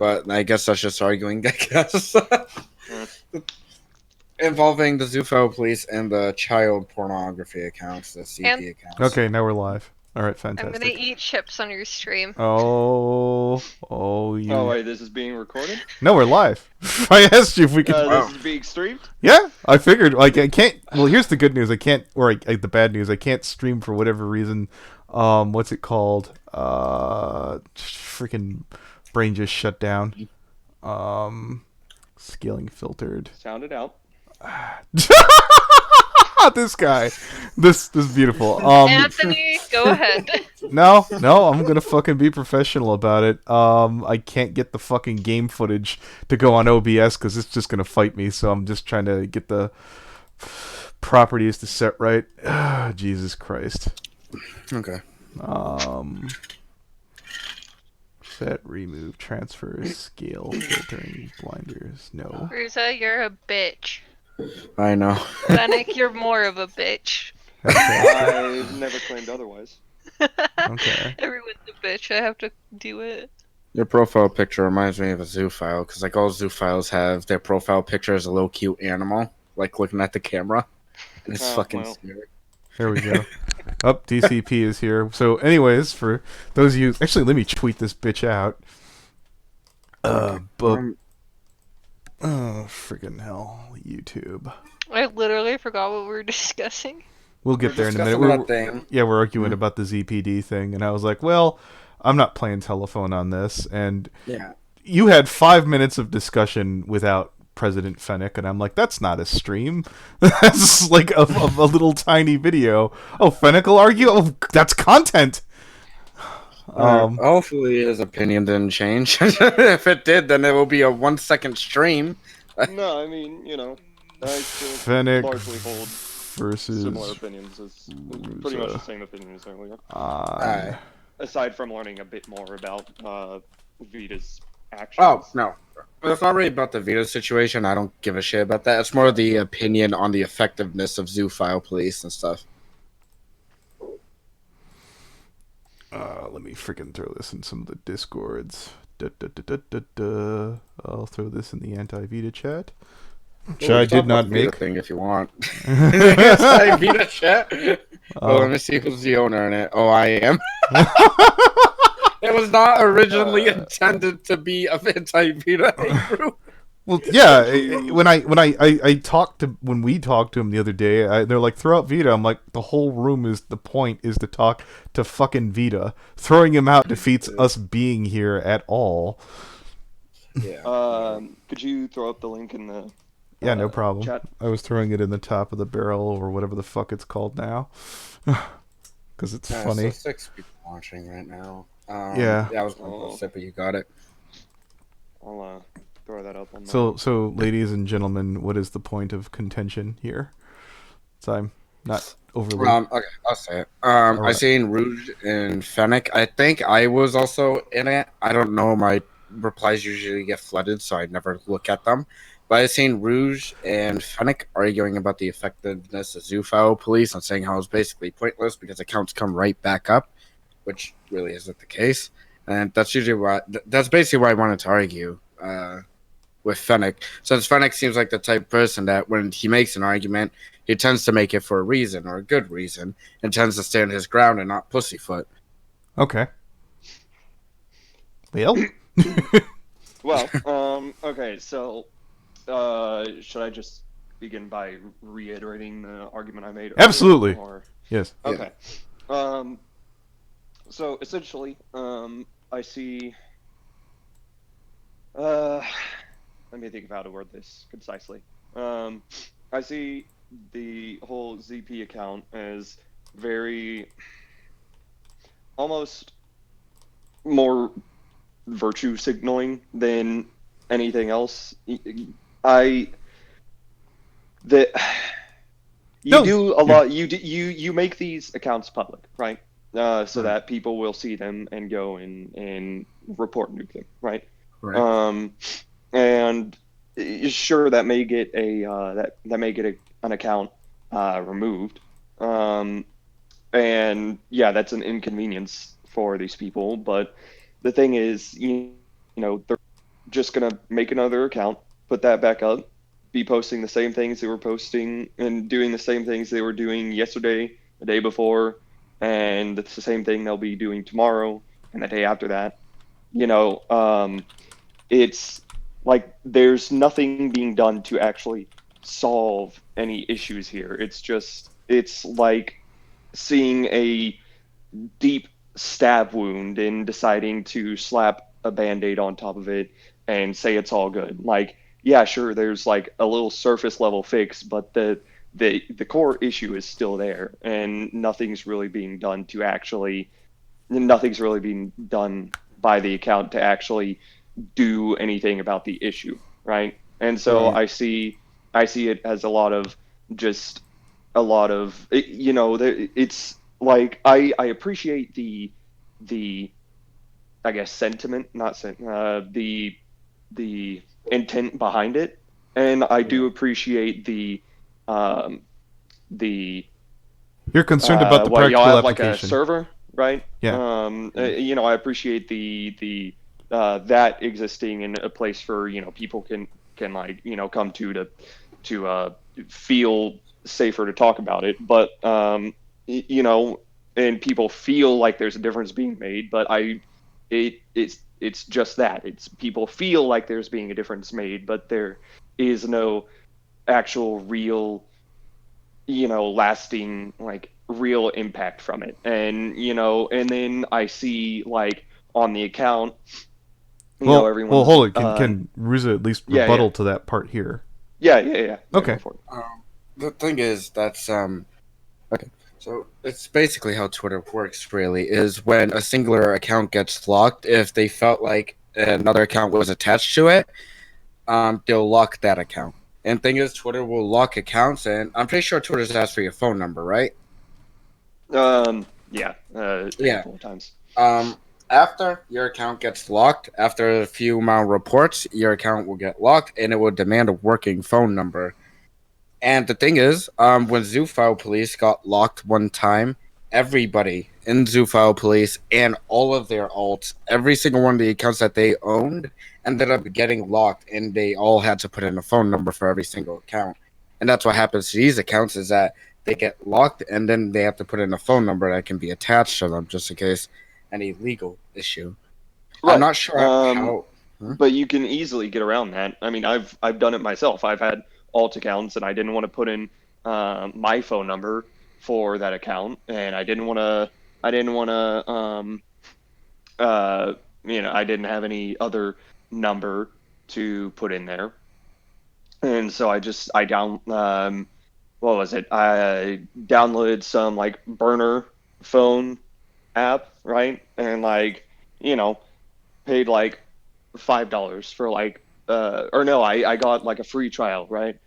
but I guess that's just arguing. I guess involving the Zufo police and the child pornography accounts, the CP accounts. Okay, now we're live. All right, I'm fantastic. gonna eat chips on your stream. Oh, you. Oh wait, this is being recorded? No, we're live. I asked you if we could. This is being streamed? Yeah, I figured. Like, I can't. Well, here's the good news. I can't, or the bad news. I can't stream for whatever reason. What's it called? Freaking brain just shut down. Scaling filtered. Sound it out. This guy, this beautiful. Anthony, go ahead. No, I'm gonna fucking be professional about it. I can't get the fucking game footage to go on OBS because it's just gonna fight me. So I'm just trying to get the properties to set right. Jesus Christ. Okay. Set, remove, transfer, scale, filtering, blinders. No. Ruza, you're a bitch. I know. Fennec, you're more of a bitch. I've never claimed otherwise. Okay. Everyone's a bitch. I have to do it. Your profile picture reminds me of a zoophile, because like all zoophiles have their profile picture as a little cute animal, like looking at the camera. And it's fucking scary. There we go. DCP is here. So anyways, for those of you... Actually, let me tweet this bitch out. Oh, freaking hell. YouTube. I literally forgot what we were discussing. We'll get there in a minute. We're arguing about the ZpD thing, and I was like, well, I'm not playing telephone on this. And you had 5 minutes of discussion without President Fennec, and I'm like, that's not a stream. That's like a little tiny video. Oh, Fennec will argue? Oh, that's content! Hopefully his opinion didn't change. If it did, then it will be a 1 second stream. No, I mean, you know, I still Fennec largely hold versus similar opinions as pretty much the same opinions earlier. Aside from learning a bit more about Vita's actions. Oh, no. It's not really about the Vita situation. I don't give a shit about that. It's more the opinion on the effectiveness of zoophile police and stuff. Let me freaking throw this in some of the discords. I'll throw this in the anti-Vita chat. Which I did not make. Thing if you want. Anti-Vita chat? Let me see who's the owner in it. Oh, I am. It was not originally intended to be an anti-Vita group. Well, yeah. When we talked to him the other day, they're like, throw out Vita. I'm like, the whole room is the point is to talk to fucking Vita. Throwing him out defeats us being here at all. Yeah. Could you throw up the link in the? Yeah, no problem. Chat? I was throwing it in the top of the barrel or whatever the fuck it's called now, because it's funny. So 6 people watching right now. Yeah. I was going to post it, but you got it. I'll throw that up on. So, ladies and gentlemen, what is the point of contention here? So I'm not overly. Okay, I'll say it. I seen Rouge and Fennec. I think I was also in it. I don't know. My replies usually get flooded, so I never look at them. But I seen Rouge and Fennec arguing about the effectiveness of zoophile police and saying how it's basically pointless because accounts come right back up, which really isn't the case. And that's usually why. That's basically why I wanted to argue with Fennec, since Fennec seems like the type of person that when he makes an argument, he tends to make it for a reason or a good reason, and tends to stand his ground and not pussyfoot. Okay. Well. Well, okay, so should I just begin by reiterating the argument I made earlier, Absolutely. or? Yes. Okay. Yeah. So essentially, I see. Let me think of how to word this concisely. I see the whole ZP account as very, almost more virtue signaling than anything else. You make these accounts public, right? So that people will see them and go and report nuke them, right? Right. And sure, that may get an account removed, and yeah, that's an inconvenience for these people. But the thing is, you know, just gonna make another account, put that back up, be posting the same things they were posting and doing the same things they were doing yesterday, the day before, and it's the same thing they'll be doing tomorrow and the day after that. You know, it's like there's nothing being done to actually solve any issues here. It's like seeing a deep stab wound and deciding to slap a band-aid on top of it and say it's all good. Like, yeah, sure, there's like a little surface level fix, but the core issue is still there, and nothing's really being done by the account to actually do anything about the issue, right? And so Right. I see it as just a lot of it's like I appreciate the I guess sentiment, not sent the intent behind it, and I do appreciate um the You're concerned about the what y'all practical have like a application. server, right? Yeah. I appreciate the that existing in a place for people can like come to feel safer to talk about it, but and people feel like there's a difference being made, but it's just that it's people feel like there's being a difference made, but there is no actual real lasting like real impact from it. And then I see like on the account, Well, everyone's hold it. Can Ruza at least yeah, yeah, rebuttal to that part here? yeah, Okay. go for it. The thing is, that's okay. So it's basically how Twitter works. Really, is when a singular account gets locked, if they felt like another account was attached to it, they'll lock that account. And thing is, Twitter will lock accounts, and I'm pretty sure Twitter's asked for your phone number, right? Yeah, a Yeah. handful of times. After your account gets locked, after a few amount of reports, your account will get locked, and it will demand a working phone number. And the thing is, when Zoophile Police got locked one time, everybody in Zoophile Police and all of their alts, every single one of the accounts that they owned, ended up getting locked, and they all had to put in a phone number for every single account. And that's what happens to these accounts is that they get locked, and then they have to put in a phone number that can be attached to them just in case any legal issue. I'm Right. not sure how. But you can easily get around that. I mean, I've done it myself. I've had alt accounts, and I didn't want to put in my phone number for that account, and I didn't want to I didn't have any other number to put in there, and so I down what was it? I downloaded some like burner phone app, right? And like you know paid like $5 for like or no, I got like a free trial, right?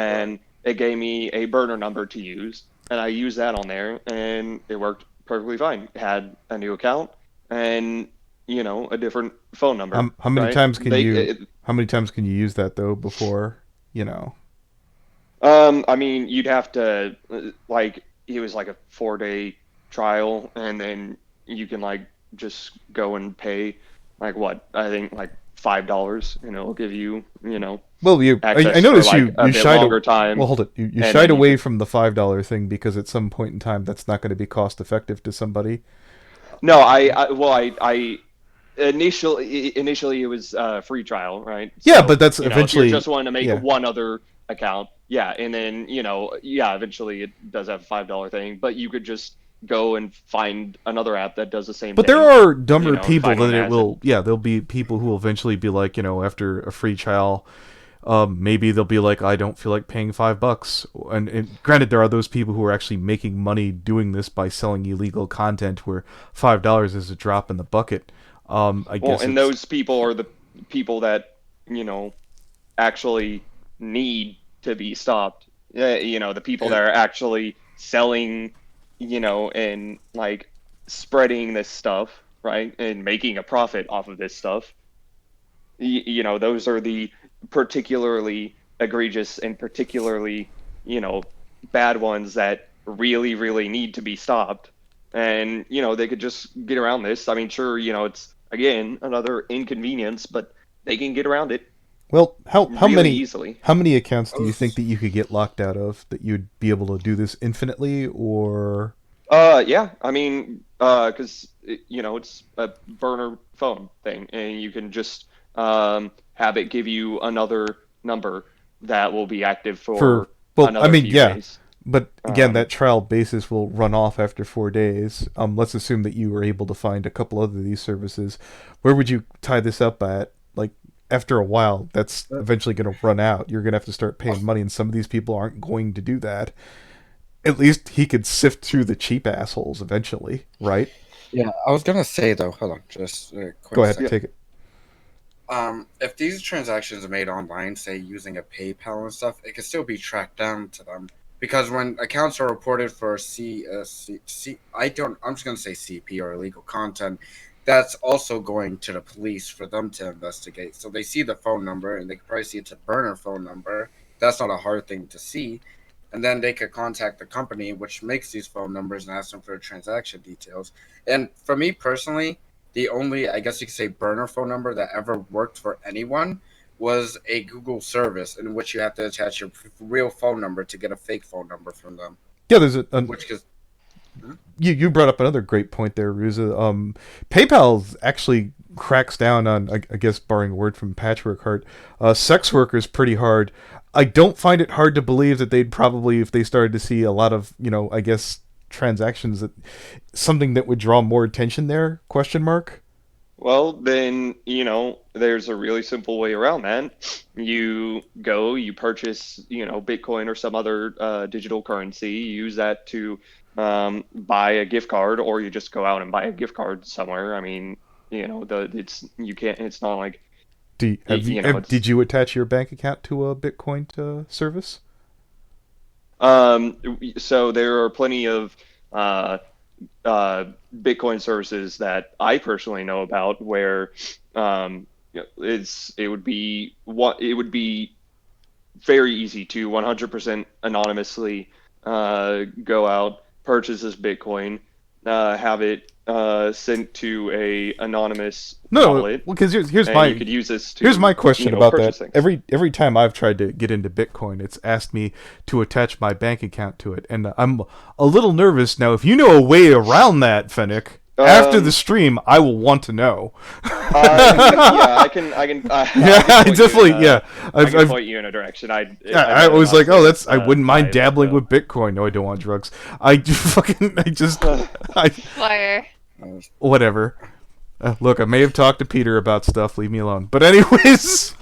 Right. And it gave me a burner number to use, and I used that on there, and it worked perfectly fine. Had a new account and a different phone number, How many right? times can you how many times can you use that though before you know? I mean, you'd have to like it was like a 4-day trial, and then you can like just go and pay like what I think like $5, and it'll give you Well, I access for noticed like a you bit shied. longer time, Well, hold it. You and shied then you away could. from the $5 thing because at some point in time that's not going to be cost effective to somebody. No, I initially it was a free trial, right? Yeah, So but that's if you're eventually just wanting to make yeah. one other account, yeah, and then yeah, eventually it does have a $5 thing, but you could just go and find another app that does the same But there thing, are dumber and people find one that that it has it. will. Yeah, there'll be people who will eventually be like, after a free trial, maybe they'll be like, I don't feel like paying $5. And granted, there are those people who are actually making money doing this by selling illegal content, where $5 is a drop in the bucket. I Well, guess and it's those people are the people that you know actually need to be stopped. The people And that are actually selling, and like spreading this stuff, right, and making a profit off of this stuff. Those are the particularly egregious and particularly, bad ones that really, really need to be stopped. And they could just get around this. I mean, sure, it's again another inconvenience, but they can get around it. Well, how really many easily. How many accounts do you think that you could get locked out of, that you'd be able to do this infinitely, or? Yeah, I mean, because it's a burner phone thing, and you can just have it give you another number that will be active For, for well, I another mean, few yeah, days. but again, Um, that trial basis will run off after 4 days. Let's assume that you were able to find a couple other of these services. Where would you tie this up at? Like, after a while, that's eventually going to run out. You're going to have to start paying money, and some of these people aren't going to do that. At least he could sift through the cheap assholes eventually, right? Yeah, I was gonna say though. Hold on, just a Go quick ahead, second. yeah. take it. If these transactions are made online, say using a PayPal and stuff, it can still be tracked down to them because when accounts are reported for I'm just gonna say CP or illegal content, that's also going to the police for them to investigate. So they see the phone number and they can probably see it's a burner phone number. That's not a hard thing to see, and then they could contact the company which makes these phone numbers and ask them for transaction details. And for me personally, the only, I guess you could say, burner phone number that ever worked for anyone was a Google service in which you have to attach your real phone number to get a fake phone number from them. Yeah, there's Which is you brought up another great point there, Ruza. PayPal actually cracks down on, I guess, borrowing a word from Patchwork Heart, sex workers pretty hard. I don't find it hard to believe that they'd probably, if they started to see a lot of, I guess, transactions, that something that would draw more attention there? Question mark. Well, then, there's a really simple way around that. You go, you purchase, Bitcoin or some other digital currency, use that to buy a gift card, or you just go out and buy a gift card somewhere. I mean, you can't, it's not like, it's, did you attach your bank account to a Bitcoin service? so there are plenty of uh, Bitcoin services that I personally know about where it would be very easy to 100% anonymously go out, purchase this Bitcoin, have it sent to a anonymous No, wallet, because here's and my you could use this here's my to question about purchase that. things. Every time I've tried to get into Bitcoin, it's asked me to attach my bank account to it, and I'm a little nervous now. If you know a way around that, Fennec, after the Um, stream, I will want to know. yeah, I can, I can, Yeah, I can I point you in definitely, a, yeah. I can I've point you in a direction. yeah, I I better was not like, oh, say that's, it's I wouldn't mind private dabbling though. with Bitcoin. No, I don't want drugs. I just, I, Fire. whatever. Look, I may have talked to Peter about stuff. Leave me alone. But anyways,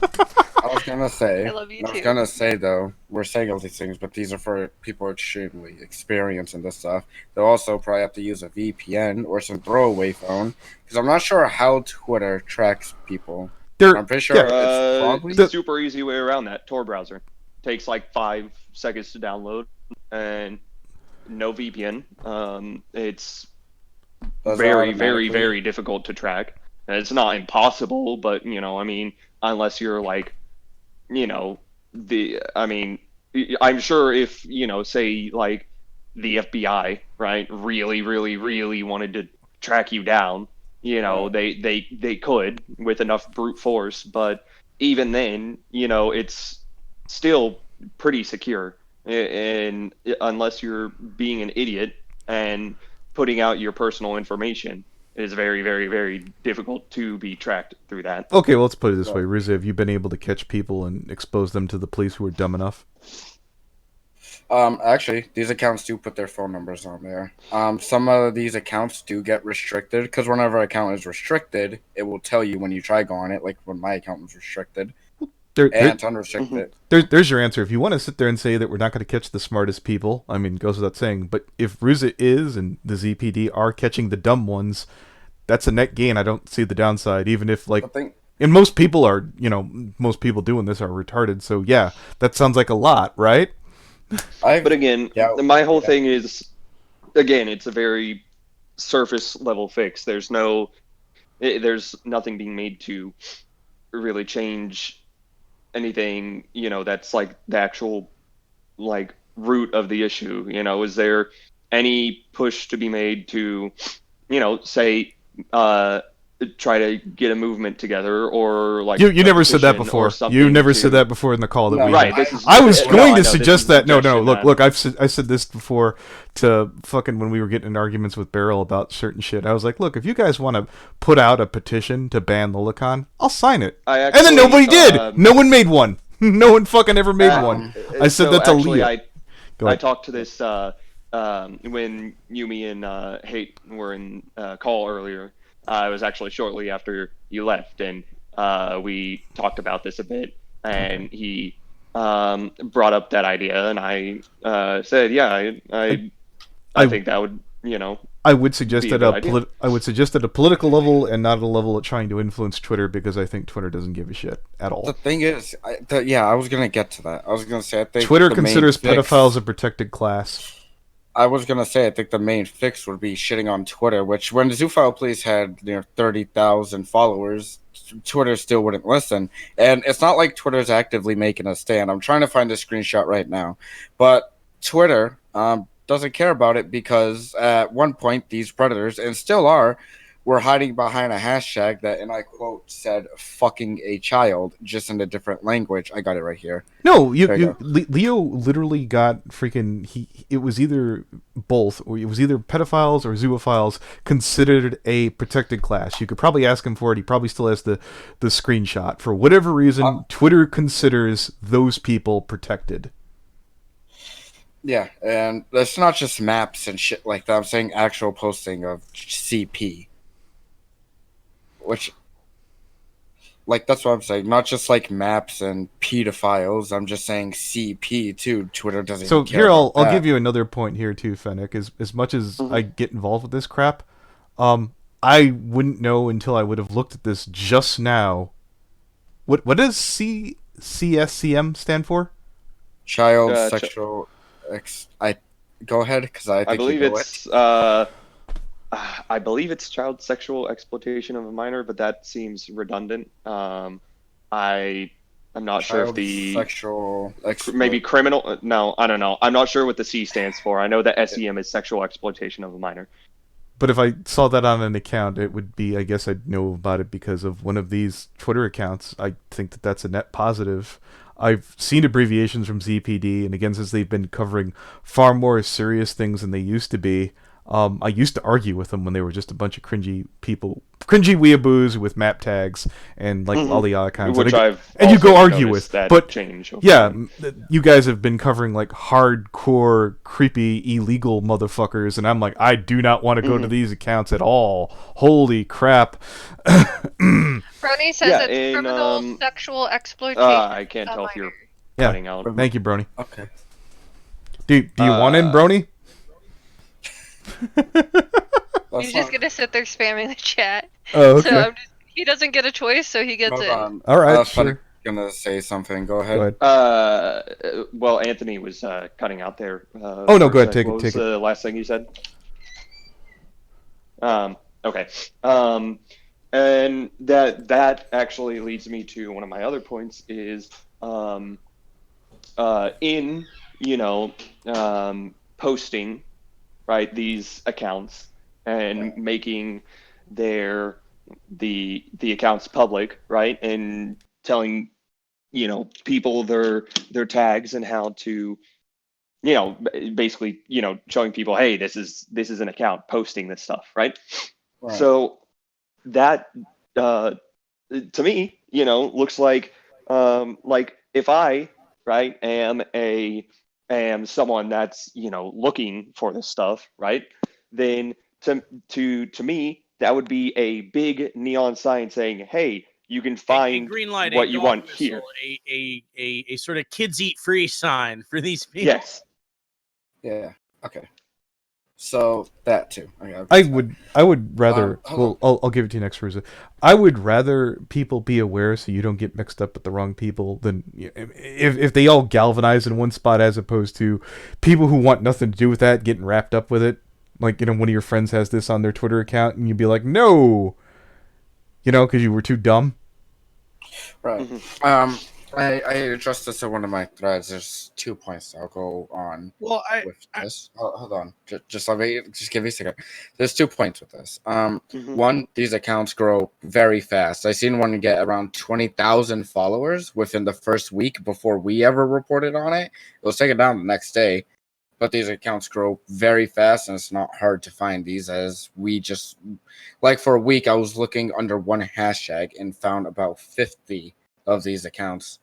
I was gonna say. I love you I was too. gonna say though, we're saying all these things, but these are for people extremely experienced in this stuff. They'll also probably have to use a VPN or some throwaway phone because I'm not sure how Twitter tracks people. they're I'm pretty yeah. sure it's probably. The, Super easy way around that. Tor browser takes like 5 seconds to download, and no VPN. It's Does it very, very, automatically? very difficult to track. And it's not impossible, but I mean, unless you're like, I mean, I'm sure if say like the FBI, right, really, really, really wanted to track you down, Right. they could with enough brute force, but even then, it's still pretty secure, and unless you're being an idiot and putting out your personal information, it is very, very, very difficult to be tracked through that. okay, well, let's put it this way, Right. Riza. Have you been able to catch people and expose them to the police who are dumb enough? Actually, these accounts do put their phone numbers on there. Some of these accounts do get restricted because whenever an account is restricted, it will tell you when you try go on it. Like when my account was restricted, There, there, and to unrestrict Mhm. it. there's your answer. If you want to sit there and say that we're not going to catch the smartest people, I mean, it goes without saying. But if Ruza is and the ZPD are catching the dumb ones, that's a net gain. I don't see the downside, even if The like, thing, and most people are, most people doing this are retarded. So yeah, that sounds like a lot, right? I But again, yeah my whole yeah. thing is, again, it's a very surface level fix. There's nothing being made to really change anything, that's like the actual like root of the issue. Is there any push to be made to, say, uh, try to get a movement together, or like you never said that before. You never said that before in the call that we right. had. I was going to suggest that. No. Look. I said this before to fucking when we were getting in arguments with Beryl about certain shit. I was like, look, if you guys want to put out a petition to ban Lolicon, I'll sign it. And then nobody did. No one made one. No one fucking ever made one. I said that to Leah. I talked to this when Yumi and Hate were in call earlier. It was actually shortly after you left, and we talked about this a bit, and he brought up that idea, and I said, yeah, I think that would, I would suggest that I would suggest at a political level and not at a level of trying to influence Twitter, because I think Twitter doesn't give a shit at all. The thing is, I was gonna get to that. I was gonna say I think Twitter considers pedophiles a protected class. I was gonna say I think the main fix would be shitting on Twitter, which when Zoophile Police had 30,000 followers, Twitter still wouldn't listen. And it's not like Twitter's actively making a stand. I'm trying to find a screenshot right now, but Twitter doesn't care about it, because at one point these predators, and still are, were hiding behind a hashtag that, and I quote, said "fucking a child," just in a different language. I got it right here. No, Leo literally got freaking. It was either both, or it was either pedophiles or zoophiles considered a protected class. You could probably ask him for it. He probably still has the screenshot. For whatever reason, Twitter considers those people protected. Yeah, and it's not just maps and shit like that. I'm saying actual posting of CP. Which, like, that's what I'm saying. Not just like maps and pedophiles. I'm just saying CP too. Twitter doesn't. So even care here, about I'll that. give you another point here too, Fennec. As much as I get involved with this crap, I wouldn't know until I would have looked at this just now. What does CSCM stand for? Child sexual. Go ahead, because I think I believe I believe it's child sexual exploitation of a minor, but that seems redundant. I'm not sure if the sexual maybe criminal. No, I don't know. I'm not sure what the C stands for. I know that SEM is sexual exploitation of a minor. But if I saw that on an account, it would be, I guess I'd know about it because of one of these Twitter accounts. I think that that's a net positive. I've seen abbreviations from ZpD, and again, since they've been covering far more serious things than they used to be, I used to argue with them when they were just a bunch of cringy people, cringy weeaboos with map tags and like all the other kinds. Which and you go argue with, but change yeah, you guys have been covering like hardcore, creepy, illegal motherfuckers, and I'm like, I do not want to go to these accounts at all. Holy crap! Brony says it's criminal sexual exploitation. I can't tell if you're cutting out. Thank you, Brony. Okay. Do you want in, Brony? He's just gonna sit there spamming the chat. Oh, okay. So he doesn't get a choice, so he gets it. All right, sure. Gonna say something. Go ahead. Well, Anthony was cutting out there. Oh no, go ahead. Take it. What was the last thing you said? Okay. And that actually leads me to one of my other points is in posting, right, these accounts and making the accounts public, right, and telling people their tags and how to basically showing people, hey, this is an account posting this stuff, right? So that to me looks like if I am someone that's looking for this stuff, right, then to me that would be a big neon sign saying, hey, you can find what you want here. A sort of kids eat free sign for these people. Yes. Yeah. Okay. So that too. Okay, I would rather. Well, I'll give it to you next, Ruza. I would rather people be aware so you don't get mixed up with the wrong people than if they all galvanize in one spot, as opposed to people who want nothing to do with that getting wrapped up with it. Like one of your friends has this on their Twitter account, and you'd be like, no, because you were too dumb. Right. I addressed this in one of my threads. There's 2 points I'll go on with this. Hold on. Just give me a second. There's 2 points with this. One, these accounts grow very fast. I seen one get around 20,000 followers within the first week before we ever reported on it. It was taken down the next day. But these accounts grow very fast, and it's not hard to find these, as we just, like, for a week, I was looking under one hashtag and found about 50 of these accounts.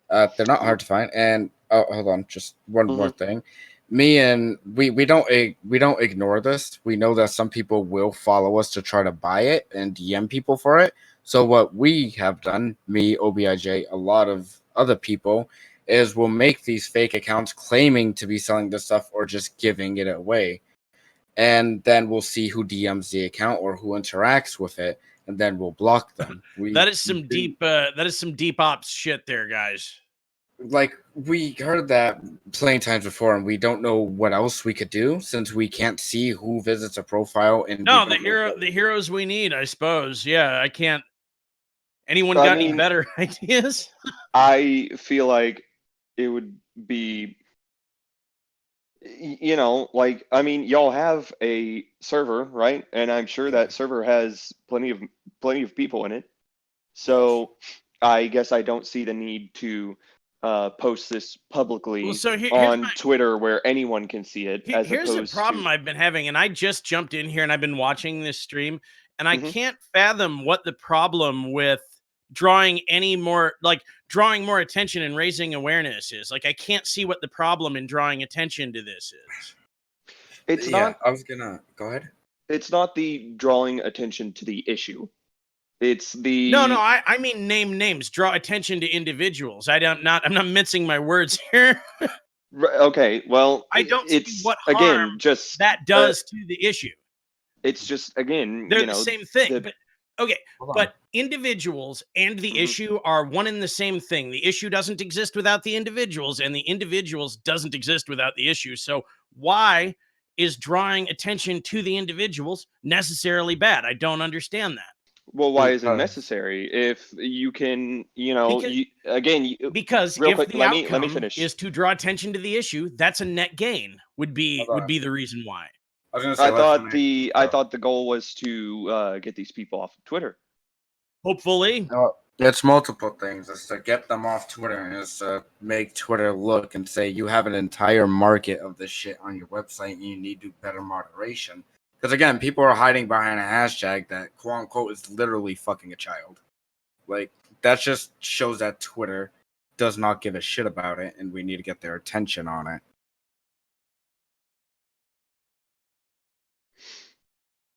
They're not hard to find. And hold on, just one more thing. We don't ignore this. We know that some people will follow us to try to buy it and DM people for it. So what we have done, me, OBIJ, a lot of other people, is we'll make these fake accounts claiming to be selling this stuff or just giving it away. And then we'll see who DMs the account or who interacts with it, and then we'll block them. That is some deep ops shit there, guys. Like, we heard that plenty times before, and we don't know what else we could do since we can't see who visits a profile. And the heroes we need, I suppose. Yeah, I can't. Anyone got any better ideas? I feel like it would be, you know, like, I mean, y'all have a server, right? And I'm sure that server has plenty of people in it. So I guess I don't see the need to post this publicly on Twitter where anyone can see it. Here's the problem I've been having, and I just jumped in here and I've been watching this stream, and I can't fathom what the problem with drawing more attention and raising awareness is. Like, I can't see what the problem in drawing attention to this is. It's not. I was gonna go ahead. It's not the drawing attention to the issue. It's the I mean name names, draw attention to individuals. I'm not mincing my words here. Okay, well, I don't see what harm that does to the issue. It's just, again, they're the same thing. But individuals and the issue are one and the same thing. The issue doesn't exist without the individuals, and the individuals doesn't exist without the issue. So why is drawing attention to the individuals necessarily bad? I don't understand that. Well, why is it necessary if you can, because if the outcome is to draw attention to the issue, that's a net gain. Would be the reason why. I thought the goal was to get these people off of Twitter. Hopefully. It's multiple things. It's to get them off Twitter, and it's to make Twitter look and say you have an entire market of this shit on your website and you need to do better moderation. Because, again, people are hiding behind a hashtag that, quote-unquote, is literally fucking a child. Like, that just shows that Twitter does not give a shit about it, and we need to get their attention on it.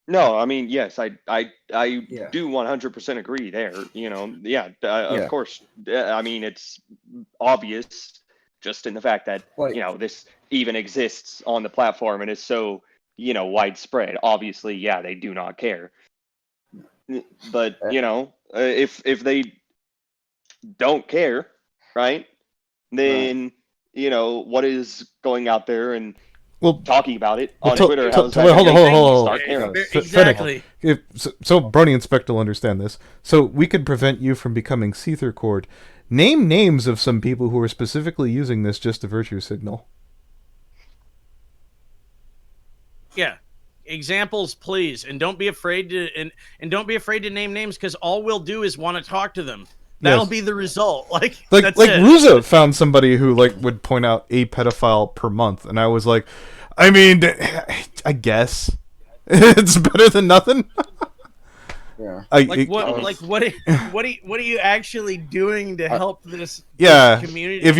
No, I mean, yes, I do 100% agree there. Of course. I mean, it's obvious just in the fact that, this even exists on the platform and is so, widespread. Obviously, they do not care. But, if they don't care, right, then, what is going out there and talking about it on Twitter? Hold on. Exactly. So Brony Inspector will understand this. So we could prevent you from becoming Seether Cord. Name names of some people who are specifically using this just to virtue signal. Yeah. Examples, please, and don't be afraid to and don't be afraid to name names, because all we'll do is want to talk to them. That'll be the result. Like Ruza found somebody who would point out a pedophile per month, and I was like, I mean, I guess it's better than nothing. Yeah. What are you actually doing to help this community? If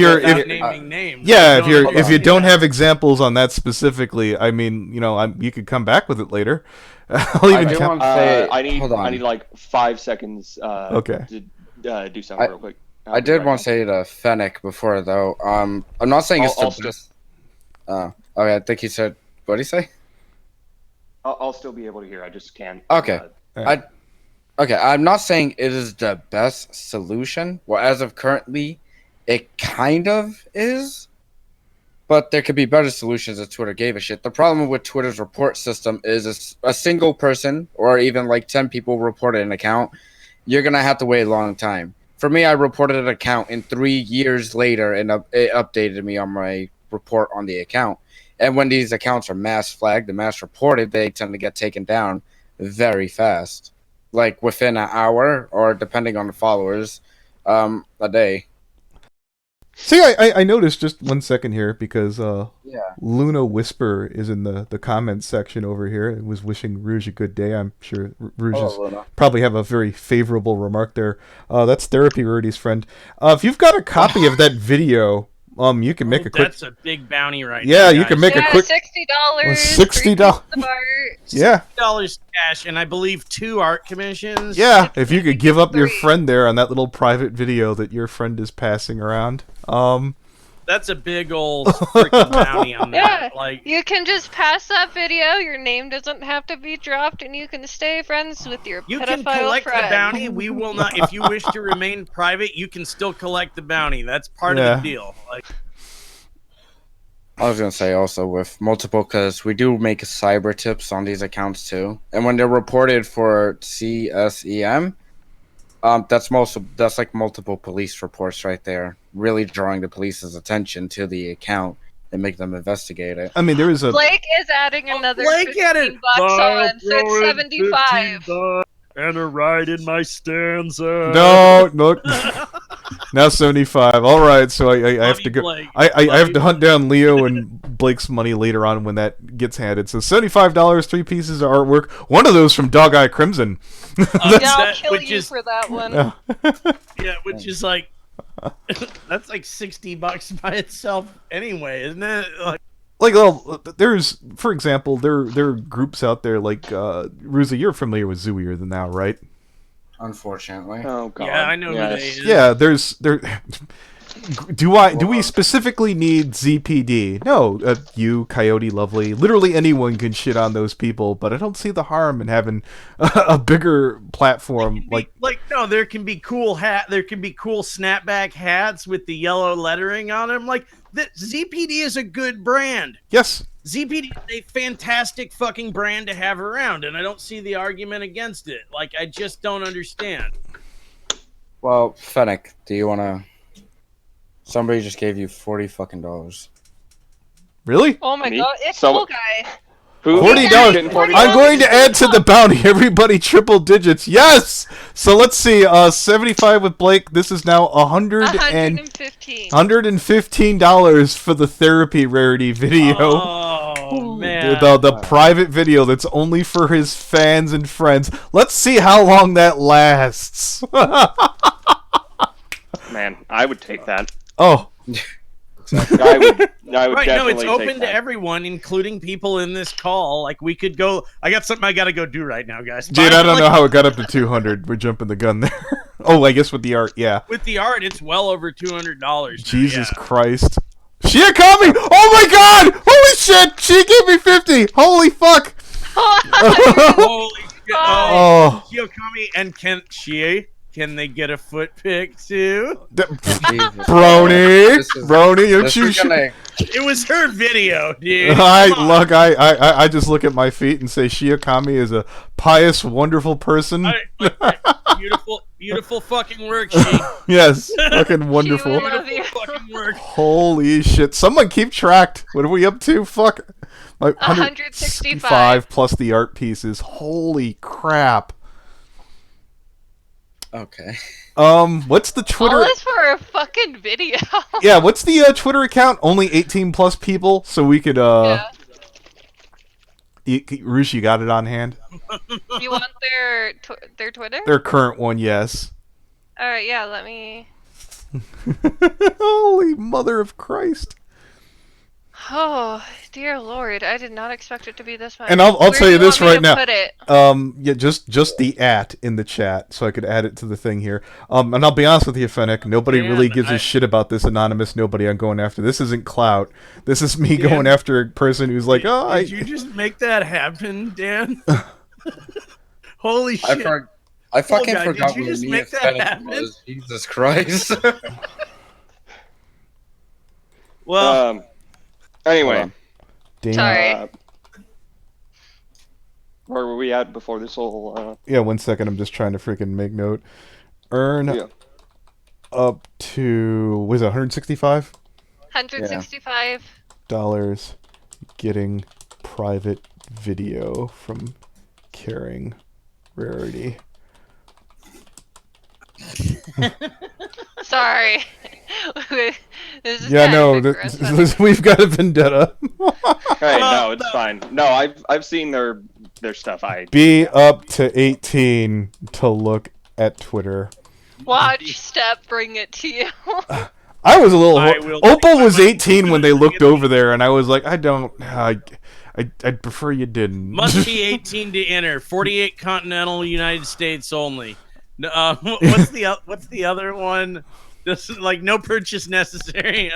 naming names. If you don't have examples on that specifically, I mean, you could come back with it later. I need like 5 seconds. Okay. To do something real quick. I did want to say to Fennec before, though. I'm not saying it's the best. Okay, I think he said. What did he say? I'll still be able to hear. I just can't. Okay. I'm not saying it is the best solution. Well, as of currently, it kind of is. But there could be better solutions if Twitter gave a shit. The problem with Twitter's report system is a single person or even 10 people reported an account. You're going to have to wait a long time. For me, I reported an account, and 3 years later, and it updated me on my report on the account. And when these accounts are mass flagged and mass reported, they tend to get taken down very fast, like within an hour, or depending on the followers, a day. See, I noticed just 1 second here because Luna Whisper is in the comments section over here. It was wishing Rouge a good day. I'm sure Rouge probably have a very favorable remark there. That's Therapy Rarity's friend. If you've got a copy of that video, you can make a quick. That's a big bounty right Yeah, there, you can make a quick. $60. $60. Yeah. $60 cash, and I believe 2 art commissions. Yeah, if you could give up your friend there on that little private video that your friend is passing around. That's a big old freaking bounty on that. Yeah, Like, you can just pass that video. Your name doesn't have to be dropped, and you can stay friends with your you pedophile can collect friend. the bounty. We will not. If you wish to remain private, you can still collect the bounty. That's part of the deal. Like, I was gonna say also with multiple, because we do make cyber tips on these accounts too, and when they're reported for CSEM, that's like multiple police reports right there, really drawing the police's attention to the account and make them investigate it. I mean, there is a Blake is adding another $15 on, so it's 75. And a ride in my stanza. No, look. Now 75. All right, so I have to go. Blake. I have to hunt down Leo and Blake's money later on when that gets handed. So $75, 3 pieces of artwork. One of those from Dog Eye Crimson. I'll kill you for that one. Yeah, which is like that's like $60 by itself anyway, isn't it? Like, well, there's, for example, there are groups out there like Ruza. You're familiar with Zooier now, right? Unfortunately. Oh god. Yeah, I know who they is. Yeah, Do we specifically need ZpD? No, you, Coyote Lovely, literally anyone can shit on those people, but I don't see the harm in having a bigger platform. No, there can be cool snapback hats with the yellow lettering on them. Like, ZpD is a good brand. Yes. ZpD is a fantastic fucking brand to have around, and I don't see the argument against it. Like, I just don't understand. Well, Fennec, do you want to... Somebody just gave you $40 fucking dollars. Really? Oh my god, it's Cool Guy. $40. I'm going to add to the bounty. Everybody triple digits. Yes. So let's see. 75 with Blake. This is now $115 for the Therapy Rarity video. Oh man. The private video that's only for his fans and friends. Let's see how long that lasts. Man, I would take that. Oh. I would right, no, it's definitely open take to that. everyone, including people in this call. Like, we could go. I got something I gotta go do right now, guys. Jade, I don't know how it got up to 200. We're jumping the gun there. Oh, I guess with the art, yeah. With the art, it's well over $200. Jesus Christ. Shiakami! Oh my god! Holy shit! She gave me 50! Holy fuck! Holy shit. Oh. Shiakami and can they get a foot pic too? Brony, it was her video, dude. I just look at my feet and say Shiakami is a pious, wonderful person. Beautiful fucking work, she. Yes, fucking wonderful. Beautiful fucking work. Holy shit! Someone keep track. What are we up to? Fuck. 165 plus the art pieces. Holy crap. Okay. What's the Twitter? All this for a fucking video. Yeah, what's the Twitter account? Only 18 plus people, so we could Yeah. Rouge, you got it on hand? You want their Twitter? Their current one, yes. All right, yeah. Let me. Holy mother of Christ! Oh dear Lord, I did not expect it to be this much. And I'll tell you this right now. Put it? Yeah, just the @ in the chat, so I could add it to the thing here. And I'll be honest with you, Fennec. Nobody really gives a shit about this anonymous nobody I'm going after. This isn't clout. This is me going after a person who's like, Did you just make that happen, Dan? Holy shit! I fucking forgot did you what just me make and that Fennec happen? was. Jesus Christ. Well. Anyway. Sorry. Where were we at before this whole? Yeah, 1 second. I'm just trying to freaking make note. Earn up to, was it 165? 165 dollars getting private video from Caring Rarity. Sorry. This is Yeah, kind no, of aggressive. we've got a vendetta. Hey, no, it's fine. No, I've seen their stuff. Be up to 18 to look at Twitter. Watch Step bring it to you. I was a little. Opal was 18 when they looked over there, and I was like, I'd prefer you didn't. Must be 18 to enter. 48 continental United States only. What's the other one? Just like no purchase necessary.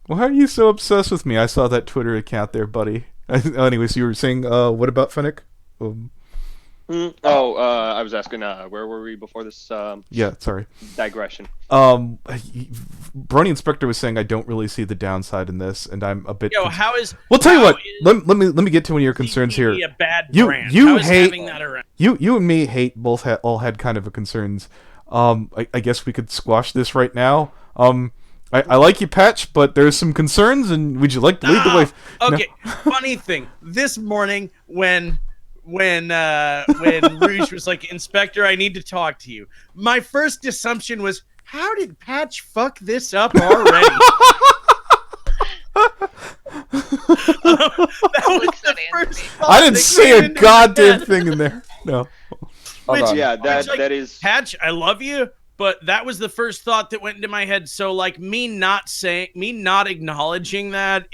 Well, how are you so obsessed with me? I saw that Twitter account there, buddy. Anyways, you were saying, what about Fennec? I was asking, where were we before this? Yeah, sorry. Digression. Brony Inspector was saying I don't really see the downside in this, and I'm a bit. How is? Well, tell you what. Let me get to one of your concerns here. A bad brand. You how is hate having that around? You and me hate both. All had kind of a concerns. I guess we could squash this right now. I like you, Patch, but there's some concerns, and would you like to lead the way? Okay. No. Funny thing. This morning when Rouge was like, Inspector, I need to talk to you. My first assumption was, how did Patch fuck this up already? That was the first thought. I didn't say a goddamn thing in there. No. That is Patch, I love you, but that was the first thought that went into my head. So like me not acknowledging that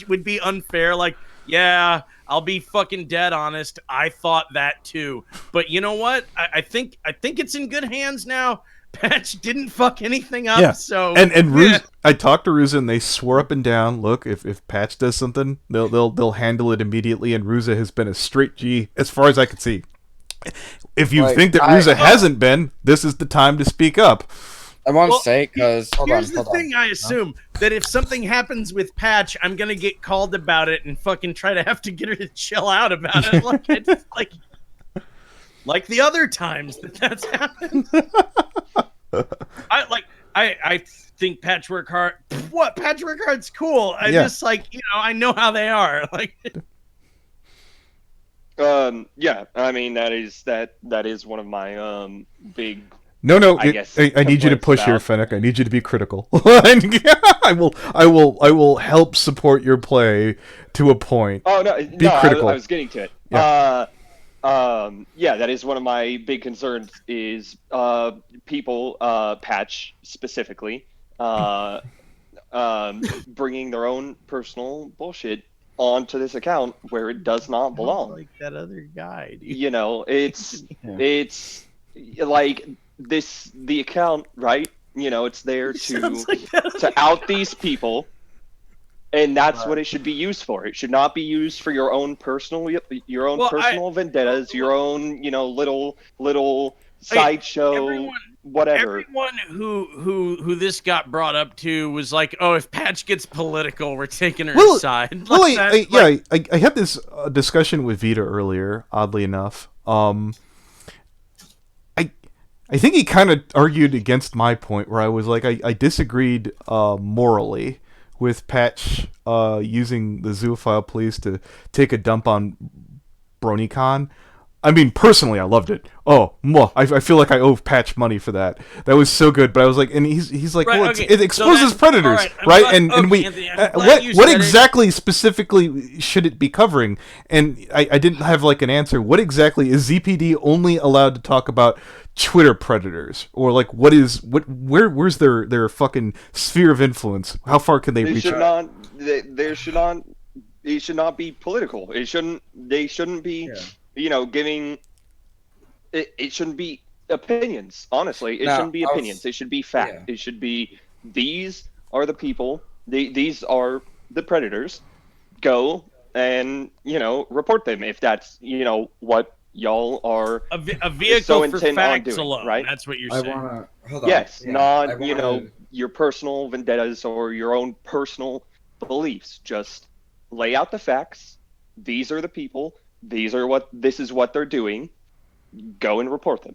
would be unfair. Like, yeah, I'll be fucking dead honest. I thought that too. But you know what? I think it's in good hands now. Patch didn't fuck anything up. Yeah. So and Ruza, I talked to Ruza and they swore up and down, look, if Patch does something, they'll handle it immediately, and Ruza has been a straight G as far as I could see. If you think that Ruza hasn't been, this is the time to speak up. I want to say, because here's the thing. I assume that if something happens with Patch, I'm gonna get called about it and fucking try to have to get her to chill out about it, like the other times that's happened. I think Patchwork Heart. What Patchwork Heart's cool. Just I know how they are. Like. Yeah. I mean that is one of my big. No. I need you to push here, Fennec. I need you to be critical. I will help support your play to a point. Oh no, be critical. I was getting to it. That is one of my big concerns is people, Patch specifically, bringing their own personal bullshit onto this account where it does not belong. Like that other guy, dude. You know, it's like the account, right? You know, it's there to out these people. And that's what it should be used for. It should not be used for your own personal vendettas, your own, little sideshow, whatever. Everyone who this got brought up to was like, "Oh, if Patch gets political, we're taking her side." I had this discussion with Vita earlier. Oddly enough, I think he kind of argued against my point, where I was like, I disagreed morally with Patch using the zoophile police to take a dump on BronyCon. I mean, personally, I loved it. I feel like I owe Patch money for that. That was so good. But I was like, and he's like, it exposes predators, right? What exactly specifically should it be covering? And I didn't have like an answer. What exactly is ZpD only allowed to talk about? Twitter predators, or like where's their fucking sphere of influence? How far can they reach? It should not be political. They shouldn't be giving it shouldn't be opinions. Honestly, it shouldn't be opinions. It should be fact. It should be, these are the people, these are the predators. Go and report them if that's what y'all are a vehicle for facts alone, right? That's what you're saying. Hold on. Yes, not your personal vendettas or your own personal beliefs. Just lay out the facts. These are the people. This is what they're doing. Go and report them.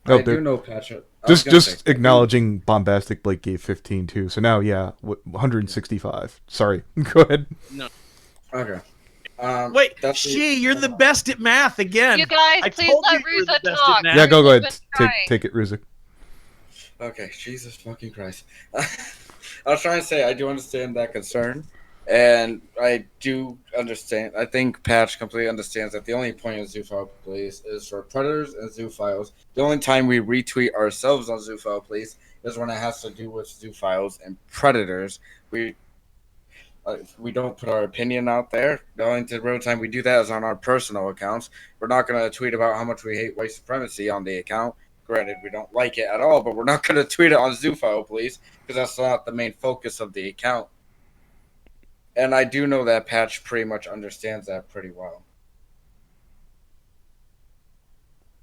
I do know Patrick. Just acknowledging Bombastic Blake gave 15 too. So now, 165. Sorry, go ahead. No. Okay. Wait, you're the best at math again. You guys, please let Ruza talk. Yeah, go ahead. Take it, Ruza. Okay, Jesus fucking Christ. I was trying to say I do understand that concern, and I do understand. I think Patch completely understands that the only point of Zoofile Police is for predators and zoophiles. The only time we retweet ourselves on Zoofile Police is when it has to do with zoophiles and predators. We don't put our opinion out there. The only real time we do that is on our personal accounts. We're not going to tweet about how much we hate white supremacy on the account. Granted, we don't like it at all, but we're not going to tweet it on Zoofile Police because that's not the main focus of the account. And I do know that Patch pretty much understands that pretty well.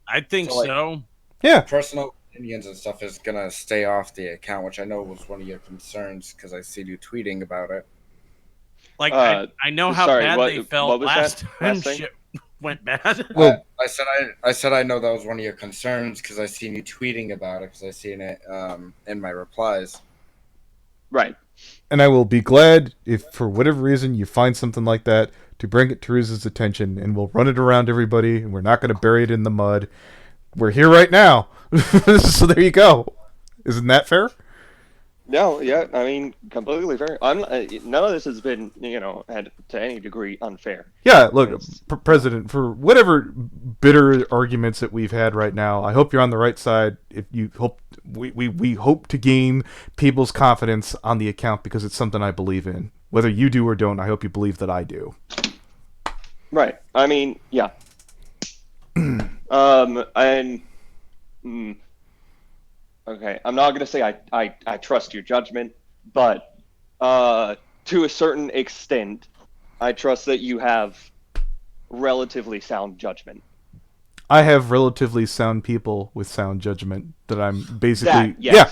I think so. Yeah. Personal opinions and stuff is going to stay off the account, which I know was one of your concerns because I see you tweeting about it. Like, I know how bad they felt last time shit went bad. Well, I said I know that was one of your concerns because I seen you tweeting about it because I seen it in my replies. Right. And I will be glad if, for whatever reason, you find something like that to bring it to Ruza's attention, and we'll run it around everybody, and we're not going to bury it in the mud. We're here right now. So there you go. Isn't that fair? No, yeah, I mean, completely fair. None of this has been, had to any degree unfair. Yeah, look, President, for whatever bitter arguments that we've had right now, I hope you're on the right side. If you hope, we hope to gain people's confidence on the account because it's something I believe in. Whether you do or don't, I hope you believe that I do. Right. I mean, yeah. Okay, I'm not going to say I trust your judgment, but to a certain extent, I trust that you have relatively sound judgment. I have relatively sound people with sound judgment that I'm basically... Yes. Yeah,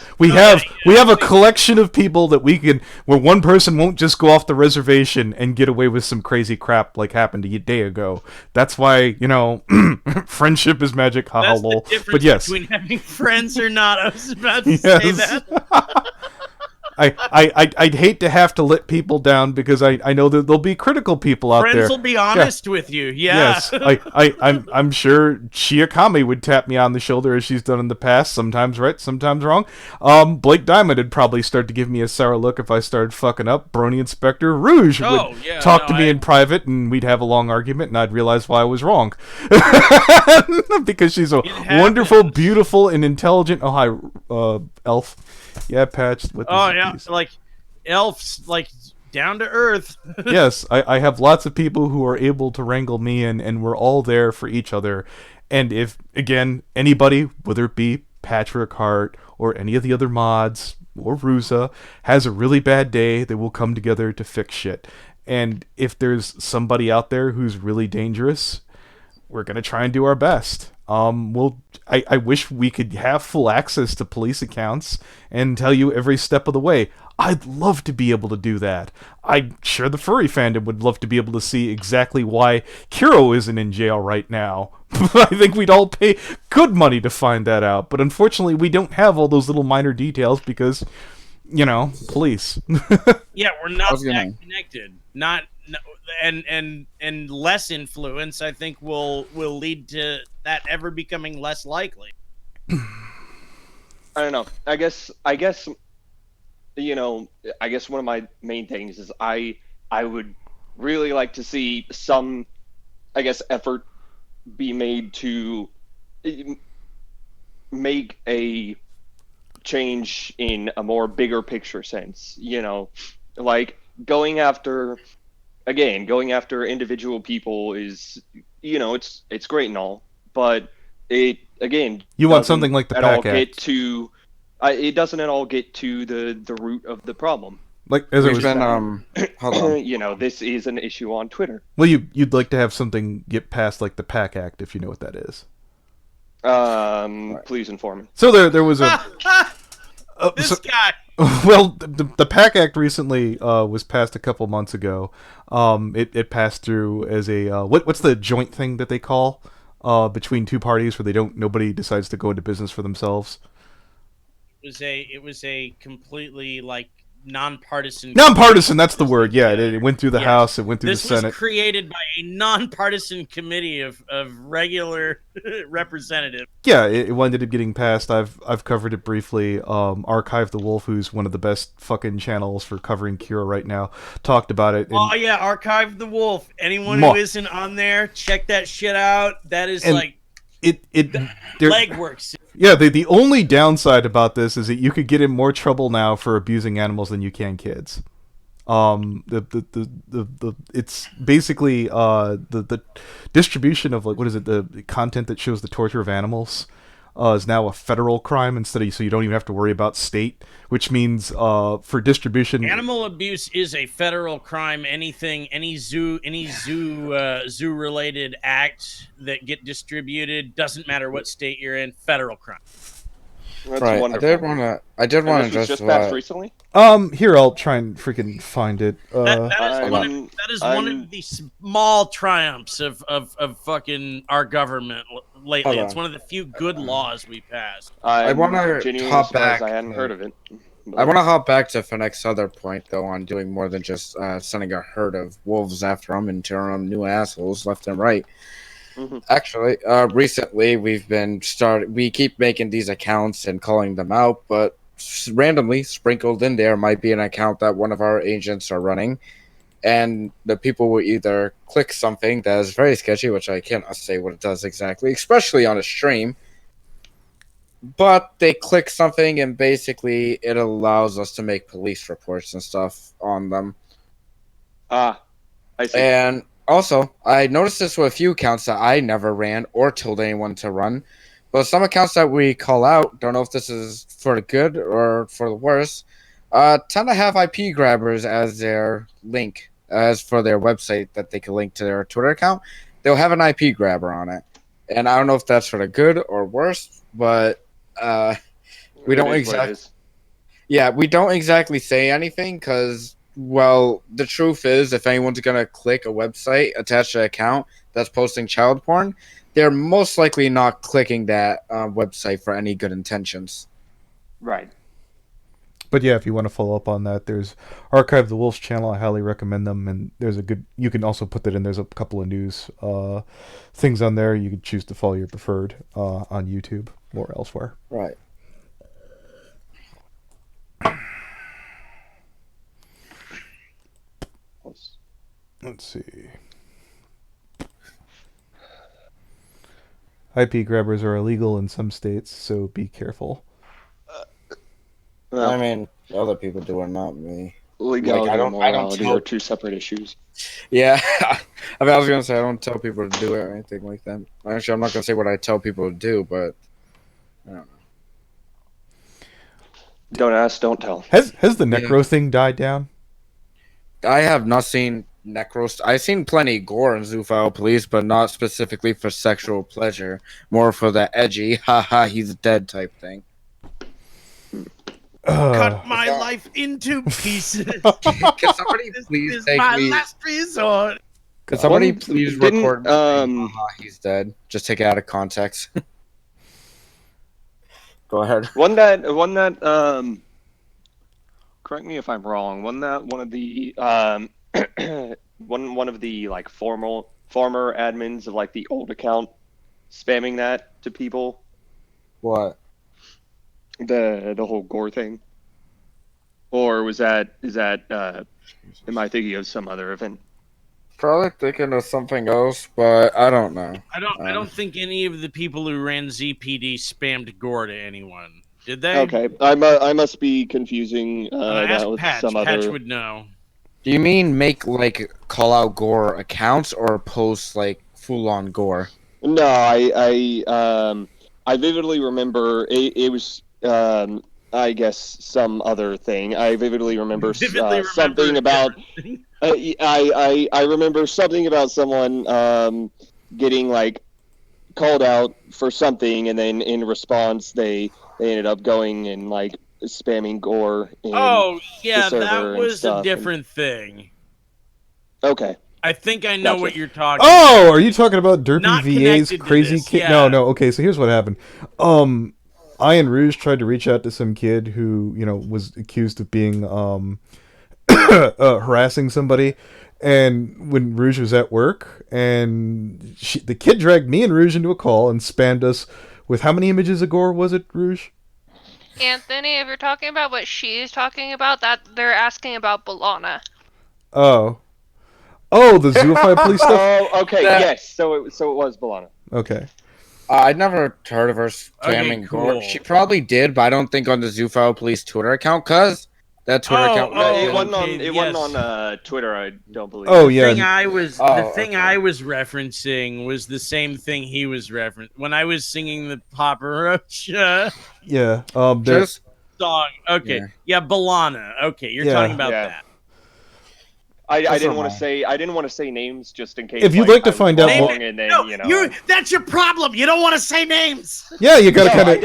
we have a collection of people that we can... Where one person won't just go off the reservation and get away with some crazy crap like happened a day ago. That's why, friendship is magic, haha lol. That's the difference but yes. between having friends or not. I was about to say that. I'd hate to have to let people down because I know that there'll be critical people out there. Friends will be honest with you. Yeah. Yes. I'm sure Shiakami would tap me on the shoulder as she's done in the past, sometimes right, sometimes wrong. Blake Diamond would probably start to give me a sour look if I started fucking up. Brony Inspector Rouge would talk to me in private and we'd have a long argument and I'd realize why I was wrong. Because she's a wonderful, beautiful, and intelligent elf. Yeah, Patch. Like elves, like down to earth. Yes, I have lots of people who are able to wrangle me in, and we're all there for each other. And if, again, anybody, whether it be Patrick Hart or any of the other mods or Ruza, has a really bad day, they will come together to fix shit. And if there's somebody out there who's really dangerous, we're going to try and do our best. I wish we could have full access to police accounts and tell you every step of the way. I'd love to be able to do that. I'm sure the furry fandom would love to be able to see exactly why Kiro isn't in jail right now. I think we'd all pay good money to find that out. But unfortunately, we don't have all those little minor details because, police. Yeah, we're not that connected. And less influence, I think, will lead to that ever becoming less likely. I don't know. I guess one of my main things is I would really like to see some, effort be made to make a change in a more bigger picture sense. Like going after individual people is, it's great and all, but it, again, you want something like the pact act. It doesn't at all get to the root of the problem. Like as it was hold on. This is an issue on Twitter. Well, you'd like to have something get past like the pact act, if you know what that is. Please inform me. So there was a this guy. Well, the pact act recently was passed a couple months ago. It passed through as a what's the joint thing that they call? between two parties where nobody decides to go into business for themselves. It was a completely like nonpartisan. That's the word. Yeah, it went through the House. It went through the Senate. This was created by a nonpartisan committee of regular representatives. Yeah, it ended up getting passed. I've covered it briefly. Archive the Wolf, who's one of the best fucking channels for covering Cure right now, talked about it. Oh yeah, Archive the Wolf. Anyone who isn't on there, check that shit out. That is like legwork. Yeah, the only downside about this is that you could get in more trouble now for abusing animals than you can kids. It's basically the distribution of like, what is it, the content that shows the torture of animals is now a federal crime so you don't even have to worry about state, which means for distribution, animal abuse is a federal crime. Any zoo related act that get distributed, doesn't matter what state you're in, federal crime. That's right. Wonderful. I did want to address just passed recently. Here, I'll try and freaking find it. That is one of the small triumphs of fucking our government lately. It's one of the few good laws we passed. I want to hop back. I hadn't heard of it. I want to hop back to Fennec's other point, though, on doing more than just sending a herd of wolves after them and tearing them new assholes left and right. Mm-hmm. Actually, recently we keep making these accounts and calling them out, but randomly sprinkled in there might be an account that one of our agents are running, and the people will either click something that is very sketchy, which I can't say what it does exactly, especially on a stream, but they click something and basically it allows us to make police reports and stuff on them. I see. And also, I noticed this with a few accounts that I never ran or told anyone to run. But some accounts that we call out, don't know if this is for the good or for the worse, tend to have IP grabbers as their link, as for their website that they can link to their Twitter account. They'll have an IP grabber on it. And I don't know if that's for the good or worse, but we don't exactly say anything because, well, the truth is, if anyone's going to click a website attached to an account that's posting child porn, they're most likely not clicking that website for any good intentions. Right. But yeah, if you want to follow up on that, there's Archive the Wolf's channel. I highly recommend them. And you can also put that in. There's a couple of news things on there. You can choose to follow your preferred on YouTube or elsewhere. Right. Let's see. IP grabbers are illegal in some states, so be careful. I mean, other people do it, not me. Legality and morality are two separate issues. Yeah. I mean, I was going to say, I don't tell people to do it or anything like that. Actually, I'm not going to say what I tell people to do, but I don't know. Don't ask, don't tell. Has the necro thing died down? I have not seen necros. I've seen plenty of gore in Zoophile Police, but not specifically for sexual pleasure. More for the edgy, haha, he's dead type thing. Cut my life into pieces. Can somebody please take my me? last resort. Could somebody please record? Haha, he's dead. Just take it out of context. Go ahead. One that correct me if I'm wrong. One of the one of the like former admins of like the old account spamming that to people. What? The whole gore thing. Or is that am I thinking of some other event? Probably thinking of something else, but I don't know. I don't think any of the people who ran ZpD spammed gore to anyone. Did they? Okay, I must be confusing that with Patch. some other. Patch would know. Do you mean make like call out gore accounts or post like full on gore? No, I vividly remember it was I guess some other thing. I vividly remember something about. I remember something about someone getting like called out for something, and then in response they ended up going and like spamming gore. Oh yeah, that was a different thing. Okay. I think I know what you're talking. Oh, are you talking about Derpy Not VA's connected to crazy this, kid? yeah. No. Okay, so here's what happened. I and Rouge tried to reach out to some kid who, was accused of being harassing somebody, and when Rouge was at work, and the kid dragged me and Rouge into a call and spammed us with how many images of gore was it, Rouge? Anthony, if you're talking about what she's talking about, that they're asking about Bologna. Oh, the Zoophile police stuff. Oh, okay, yes. So it was Bologna. Okay. I'd never heard of her spamming cool. gore. She probably did, but I don't think on the Zoophile Police Twitter account, because that Twitter account. It wasn't on Twitter. I don't believe. Oh yeah. The thing I was referencing was the same thing he was referencing when I was singing the Papa Roach. Yeah. Just song. Okay. Yeah, Bologna. Okay, you're talking about that. I didn't want to say names just in case. If you'd like to find out more, that's your problem. You don't want to say names. Yeah, you gotta kind of.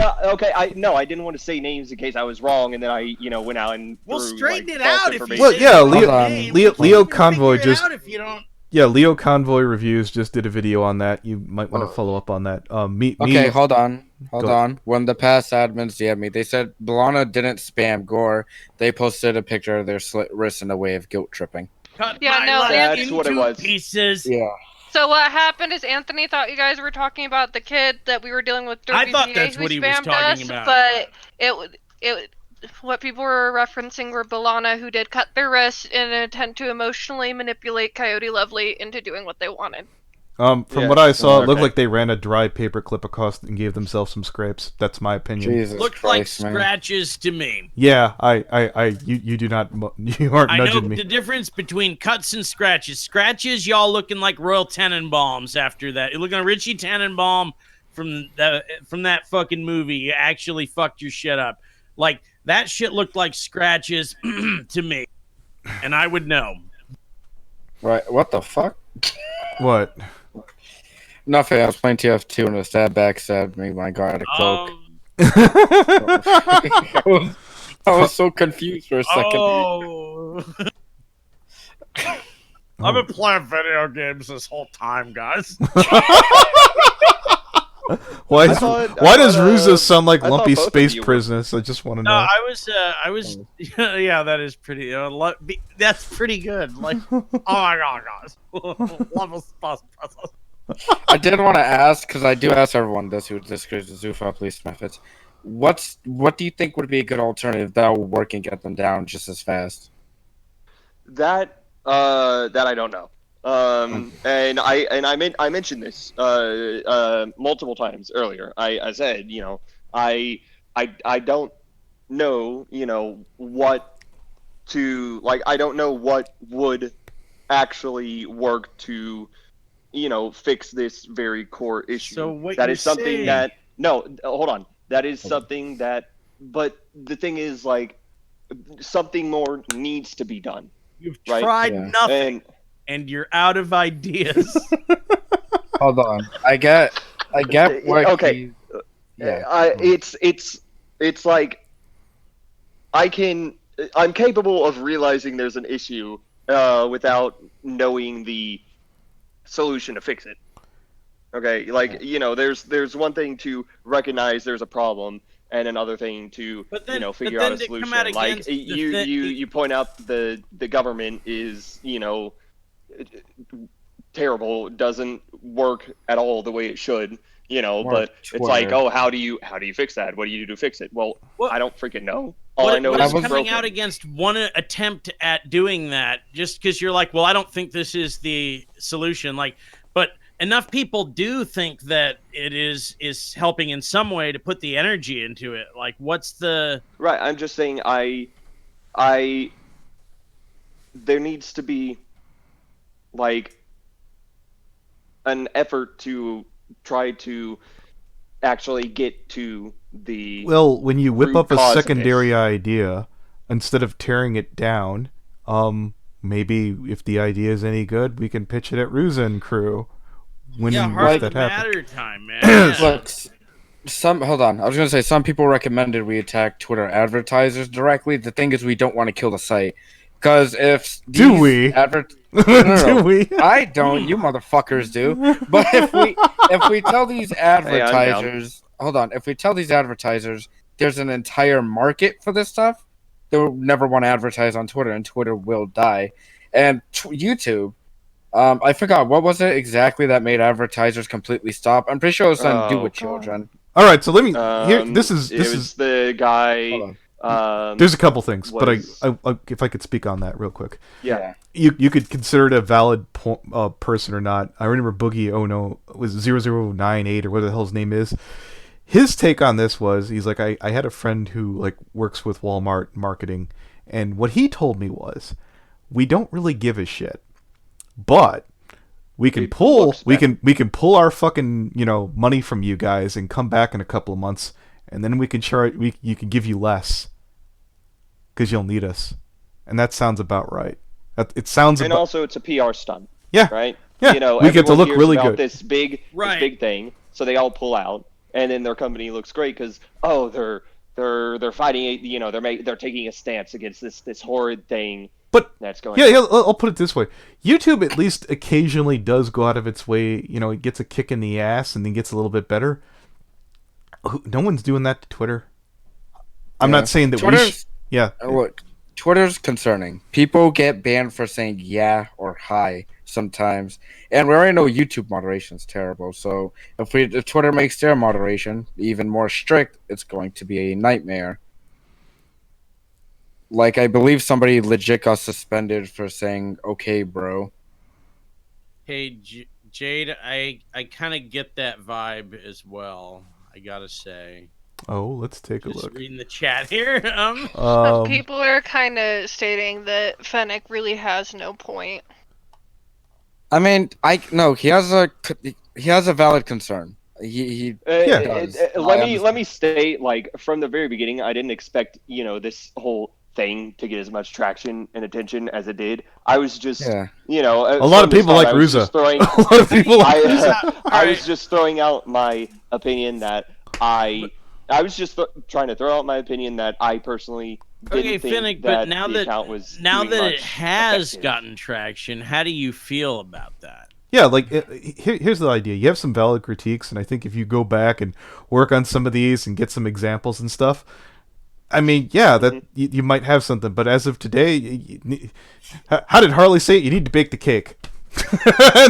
I didn't want to say names in case I was wrong, and then I went out and. We'll straighten it out if you. Well, yeah, Leo Convoy just. If you don't. Yeah, Leo Convoy Reviews just did a video on that. You might want to follow up on that. Hold on. When the past admins DM'd me, they said Bologna didn't spam gore. They posted a picture of their slit wrist in a way of guilt tripping. That's what it was. Pieces. Yeah. So what happened is Anthony thought you guys were talking about the kid that we were dealing with. I thought that's what he was talking about. But what people were referencing were Bologna, who did cut their wrist in an attempt to emotionally manipulate Coyote Lovely into doing what they wanted. From what I saw, it looked like they ran a dry paper clip across and gave themselves some scrapes. That's my opinion. Looked like scratches to me. Yeah, you do not, you aren't nudging me. I know the difference between cuts and scratches. Scratches, y'all looking like Royal Tenenbaums after that. You're looking at Richie Tenenbaum from that fucking movie. You actually fucked your shit up. Like, that shit looked like scratches to me. And I would know. Right, what the fuck? What? Nothing. I was playing TF2 and a stab backstabbed me when I got out of cloak. I was so confused for a second. I've been playing video games this whole time, guys. Why does Ruza sound like lumpy space prisoners? I just want to know. No, I was. Yeah, that is pretty. That's pretty good. Like, oh my god, guys, level plus. I did want to ask, because I do ask everyone this who disagrees with Zoophile police methods. What do you think would be a good alternative that will work and get them down just as fast? That I don't know. And I mentioned this multiple times earlier. I said, I don't know, what to like. I don't know what would actually work to, fix this very core issue. So what that you're is something saying... that hold on. That is something that, but the thing is, like, something more needs to be done. You've tried nothing. And you're out of ideas. Hold on. I get what okay. It's like I'm capable of realizing there's an issue without knowing the solution to fix it. Okay, like, there's one thing to recognize there's a problem, and another thing to figure out a solution. Like, you point out the government is terrible, doesn't work at all the way it should, but it's like, oh, how do you fix that? What do you do to fix it? Well, I don't freaking know. All I know is coming broken. Out against one attempt at doing that, just because you're like, well, I don't think this is the solution. Like, but enough people do think that it is helping in some way to put the energy into it. Like, what's the right? I'm just saying, there needs to be, like, an effort to try to actually get to the when you whip up a secondary idea instead of tearing it down, maybe if the idea is any good, we can pitch it at Ruza and crew. Matter time, man. Look, hold on. I was gonna say some people recommended we attack Twitter advertisers directly. The thing is, we don't want to kill the site. Because if these do we? Do we? I don't. You motherfuckers do. But if we tell these advertisers, hold on, if we tell these advertisers there's an entire market for this stuff, they'll never want to advertise on Twitter, and Twitter will die. And YouTube, I forgot what was it exactly that made advertisers completely stop. I'm pretty sure it was something to do with children. All right, so let me. Here, it was the guy. There's a couple things, but I if I could speak on that real quick. Yeah. You could consider it a valid person or not. I remember Boogie was 0098 or whatever the hell his name is. His take on this was, he's like, I had a friend who like works with Walmart marketing, and what he told me was, we don't really give a shit, but we can pull our fucking money from you guys and come back in a couple of months, and then we can you can give you less because you'll need us, and that sounds about right. It sounds. And also, it's a PR stunt. Yeah. Right. Yeah. We get to look really good. This big thing, so they all pull out, and then their company looks great because they're fighting. They're taking a stance against this horrid thing. But that's going on. Yeah, I'll put it this way: YouTube at least occasionally does go out of its way. It gets a kick in the ass and then gets a little bit better. No one's doing that to Twitter. I'm not saying that Look, Twitter's concerning. People get banned for saying yeah or hi sometimes, and we already know YouTube moderation is terrible. So if Twitter makes their moderation even more strict, it's going to be a nightmare. Like, I believe somebody legit got suspended for saying "okay, bro." Hey, Jade, I kind of get that vibe as well. I gotta say. Oh, let's take a look. Just reading the chat here. People are kind of stating that Fennec really has no point. I mean, he has a valid concern. Let me state, like, from the very beginning, I didn't expect this whole thing to get as much traction and attention as it did. I was just a lot of people like Ruza. A lot of people like Ruza. I was just throwing out my opinion that I was just trying to throw out my opinion that I personally didn't think Fennec, that but now the that account was now doing that it has effective. gotten traction, how do you feel about that? Yeah, like here's the idea. You have some valid critiques, and I think if you go back and work on some of these and get some examples and stuff, I mean, yeah, that you might have something. But as of today, how did Harley say it? You need to bake the cake.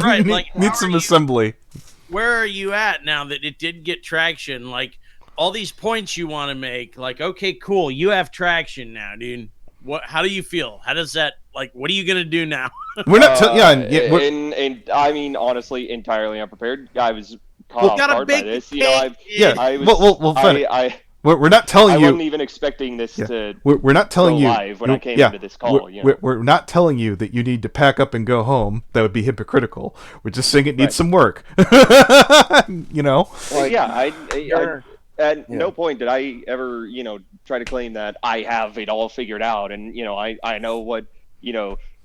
Right, need some assembly. Where are you at now that it did get traction? Like, all these points you want to make, like, okay, cool, you have traction now, dude. How do you feel? How does that, like, what are you gonna do now? We're not. And I mean, honestly, entirely unprepared. I was caught off guard by this. We're not telling you. I wasn't even expecting this to. We're not telling you live when I came into this call. We're not telling you that you need to pack up and go home. That would be hypocritical. We're just saying it needs some work. At no point did I ever, try to claim that I have it all figured out and, I know what,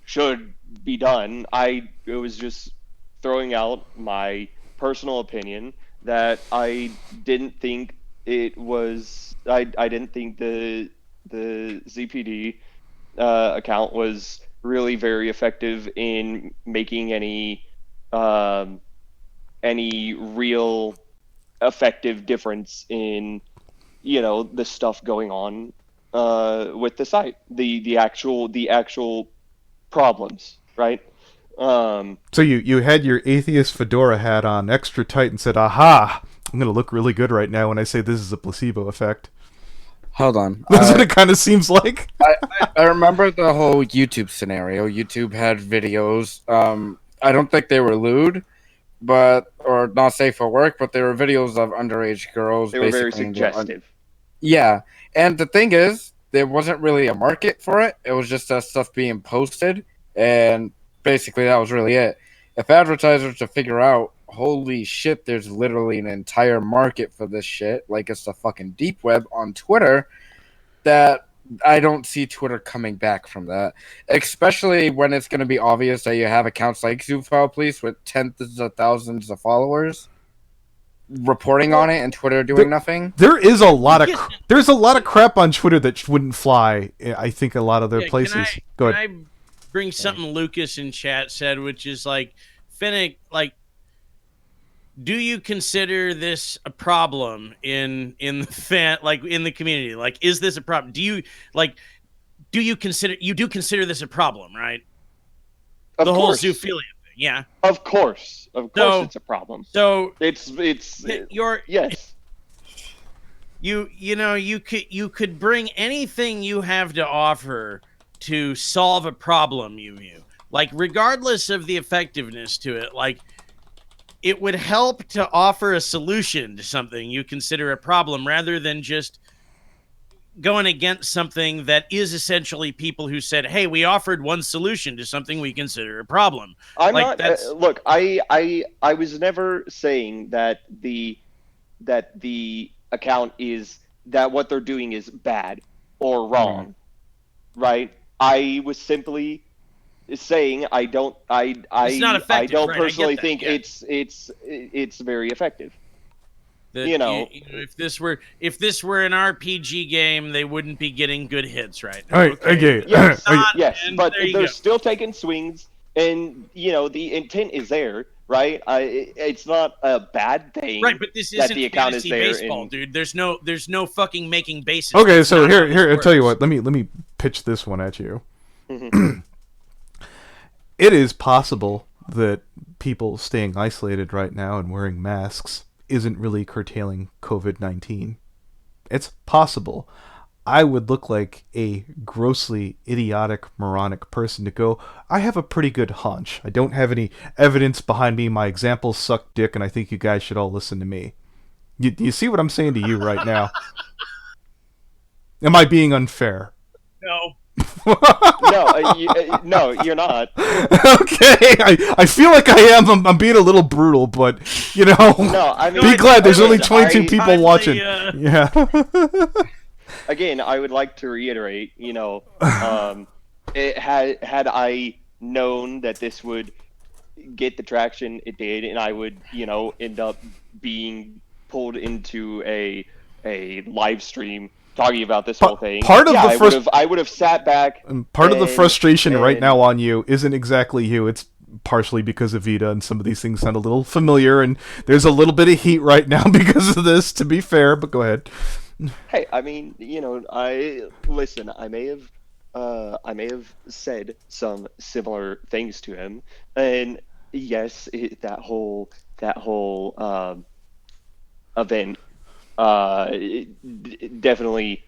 should be done. It was just throwing out my personal opinion that I didn't think it was, I didn't think the ZpD account was really very effective in making any real effective difference in the stuff going on with the site, the actual problems, right? So you had your atheist fedora hat on extra tight and said, aha, I'm gonna look really good right now when I say this is a placebo effect. Hold on. That's what it kind of seems like. I remember the whole YouTube scenario. YouTube had videos. I don't think they were lewd, or not safe for work, but they were videos of underage girls. They were very suggestive. Yeah, and the thing is, there wasn't really a market for it. It was just that stuff being posted, and basically that was really it. If advertisers to figure out, holy shit, there's literally an entire market for this shit, like it's the fucking deep web on Twitter, that I don't see Twitter coming back from that, especially when it's going to be obvious that you have accounts like Zoofile Police with tens of thousands of followers. reporting on it and Twitter doing nothing. There is a lot of there's a lot of crap on Twitter that wouldn't fly. I think a lot of their places. Go ahead. Can I bring something Lucas in chat said, which is like, Fennec, like, do you consider this a problem in the in the community? Like, is this a problem? Do you consider this a problem, right? Of the course. Whole zoophilia thing, yeah. Of course, it's a problem. So yes. You could bring anything you have to offer to solve a problem, like, regardless of the effectiveness to it, like, it would help to offer a solution to something you consider a problem rather than just going against something that is essentially people who said, hey, we offered one solution to something we consider a problem. Look, I was never saying that the account is, that what they're doing is bad or wrong, right? I was simply saying I don't personally think it's very effective. If this were an RPG game, they wouldn't be getting good hits right now. All right, okay. Yes, but they're still taking swings, and the intent is there, right? It's not a bad thing, right? But this isn't the account fantasy is there baseball, dude. There's no fucking making bases. Okay, so here, I'll tell you what. Let me pitch this one at you. Mm-hmm. It is possible that people staying isolated right now and wearing masks isn't really curtailing COVID-19. It's possible. I would look like a grossly idiotic, moronic person to go, I have a pretty good hunch. I don't have any evidence behind me. My examples suck dick, and I think you guys should all listen to me. You see what I'm saying to you right now? Am I being unfair? No. No, you're not. Okay, I feel like I am. I'm being a little brutal, but No, I mean, be glad there's only 22 people watching. Yeah. Again, I would like to reiterate, had I known that this would get the traction it did, and I would, end up being pulled into a live stream talking about this whole thing. I would have sat back. Part of the frustration right now on you isn't exactly you. It's partially because of Vita, and some of these things sound a little familiar, and there's a little bit of heat right now because of this, to be fair, but go ahead. Hey, I mean, I may have said some similar things to him, and yes, that whole event definitely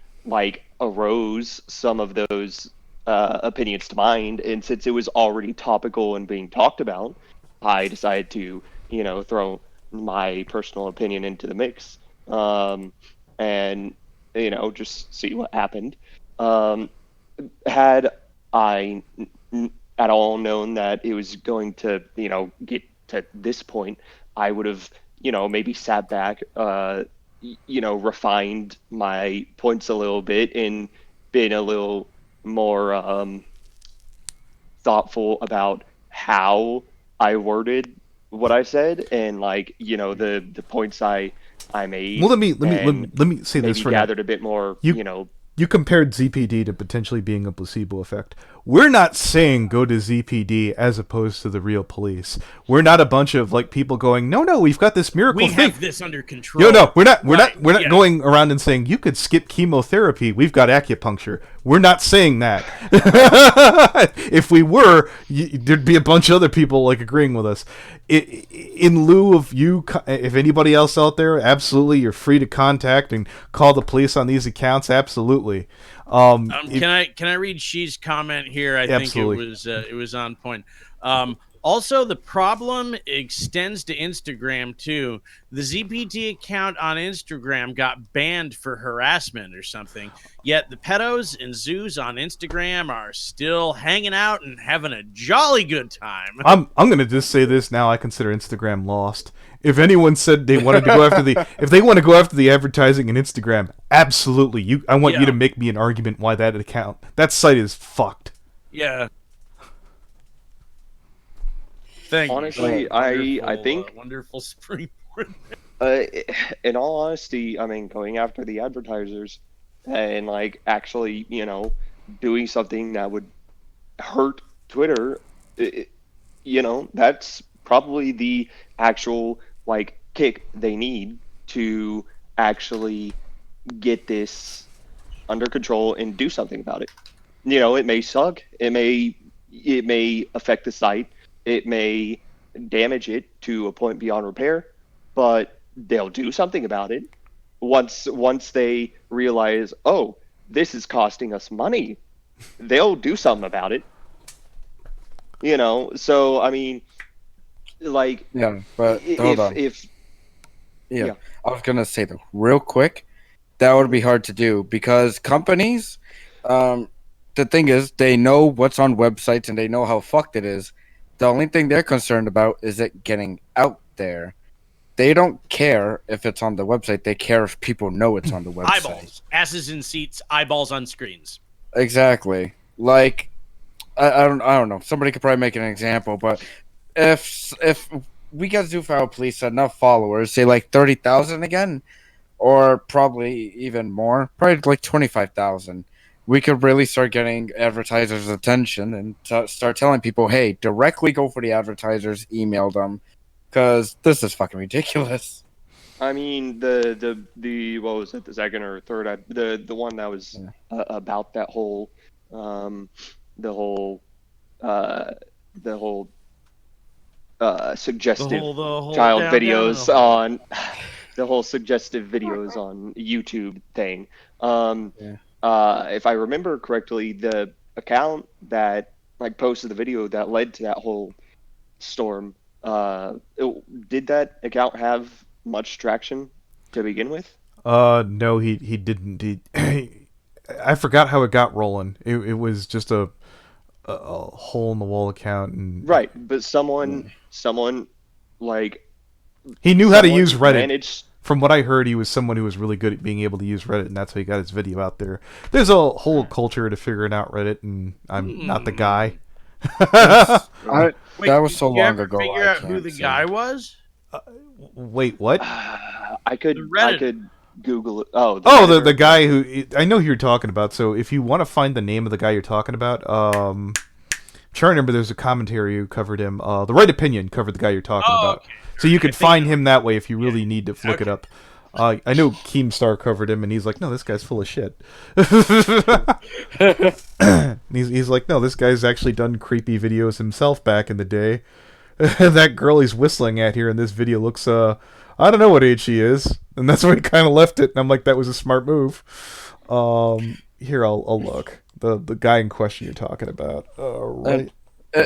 arose some of those opinions to mind, and since it was already topical and being talked about, I decided to throw my personal opinion into the mix, and just see what happened. Had I at all known that it was going to get to this point, I would have maybe sat back, refined my points a little bit and been a little more thoughtful about how I worded what I said, and the points I made. Well, let me say this for now. Gathered a bit more, You compared ZpD to potentially being a placebo effect. We're not saying go to ZpD as opposed to the real police. We're not a bunch of people going, no, we've got this miracle thing. We have this under control. No, we're not going around and saying you could skip chemotherapy. We've got acupuncture. We're not saying that. If we were, there'd be a bunch of other people agreeing with us. In lieu of you, if anybody else out there, absolutely, you're free to contact and call the police on these accounts. Absolutely. Can I read She's comment here? I think it was on point. Also, the problem extends to Instagram too. The ZpD account on Instagram got banned for harassment or something. Yet the pedos and zoos on Instagram are still hanging out and having a jolly good time. I'm gonna just say this now. I consider Instagram lost. If anyone said they wanted to go after if they want to go after the advertising in Instagram, absolutely. I want you to make me an argument why that site is fucked. Yeah. Honestly, I think wonderful springboard. In all honesty, I mean, going after the advertisers and like actually, doing something that would hurt Twitter, that's probably the actual like kick they need to actually get this under control and do something about it. It may suck. It may affect the site. It may damage it to a point beyond repair, but they'll do something about it once they realize, oh, this is costing us money. They'll do something about it. So I mean, like, yeah, but hold on. Yeah, I was gonna say though, real quick, that would be hard to do because companies, the thing is, they know what's on websites and they know how fucked it is. The only thing they're concerned about is it getting out there. They don't care if it's on the website. They care if people know it's on the website. Eyeballs, asses in seats, eyeballs on screens. Exactly. Like, I don't know. Somebody could probably make an example, but if we got Zoophile Police enough followers, say like 30,000 again, or probably even more, probably like 25,000, we could really start getting advertisers' attention and start telling people, hey, directly go for the advertisers, email them, because this is fucking ridiculous. I mean, the what was it, the second or third, the one that was about that whole, the whole suggestive child videos on the whole suggestive videos on YouTube thing. If I remember correctly, the account that like posted the video that led to that whole storm, did that account have much traction to begin with? No, he didn't. I forgot how it got rolling. It was just a hole in the wall account, and right. But someone like he knew how to use Reddit. From what I heard, he was someone who was really good at being able to use Reddit, and that's how he got his video out there. There's a whole culture to figuring out Reddit, and I'm not the guy. That was so long ago. Figure out who the guy was? Wait, what? I could Google it. The guy who I know who you're talking about. So if you want to find the name of the guy you're talking about, I'm trying to remember. There's a commentary who covered him. The Right Opinion covered the guy you're talking about. Okay. So you could find him that way if you really need to look it up. I know Keemstar covered him, and he's like, no, this guy's full of shit. he's like, no, this guy's actually done creepy videos himself back in the day. That girl he's whistling at here in this video looks, I don't know what age she is. And that's where he kind of left it, and I'm like, that was a smart move. Here, I'll look. The guy in question you're talking about. Right.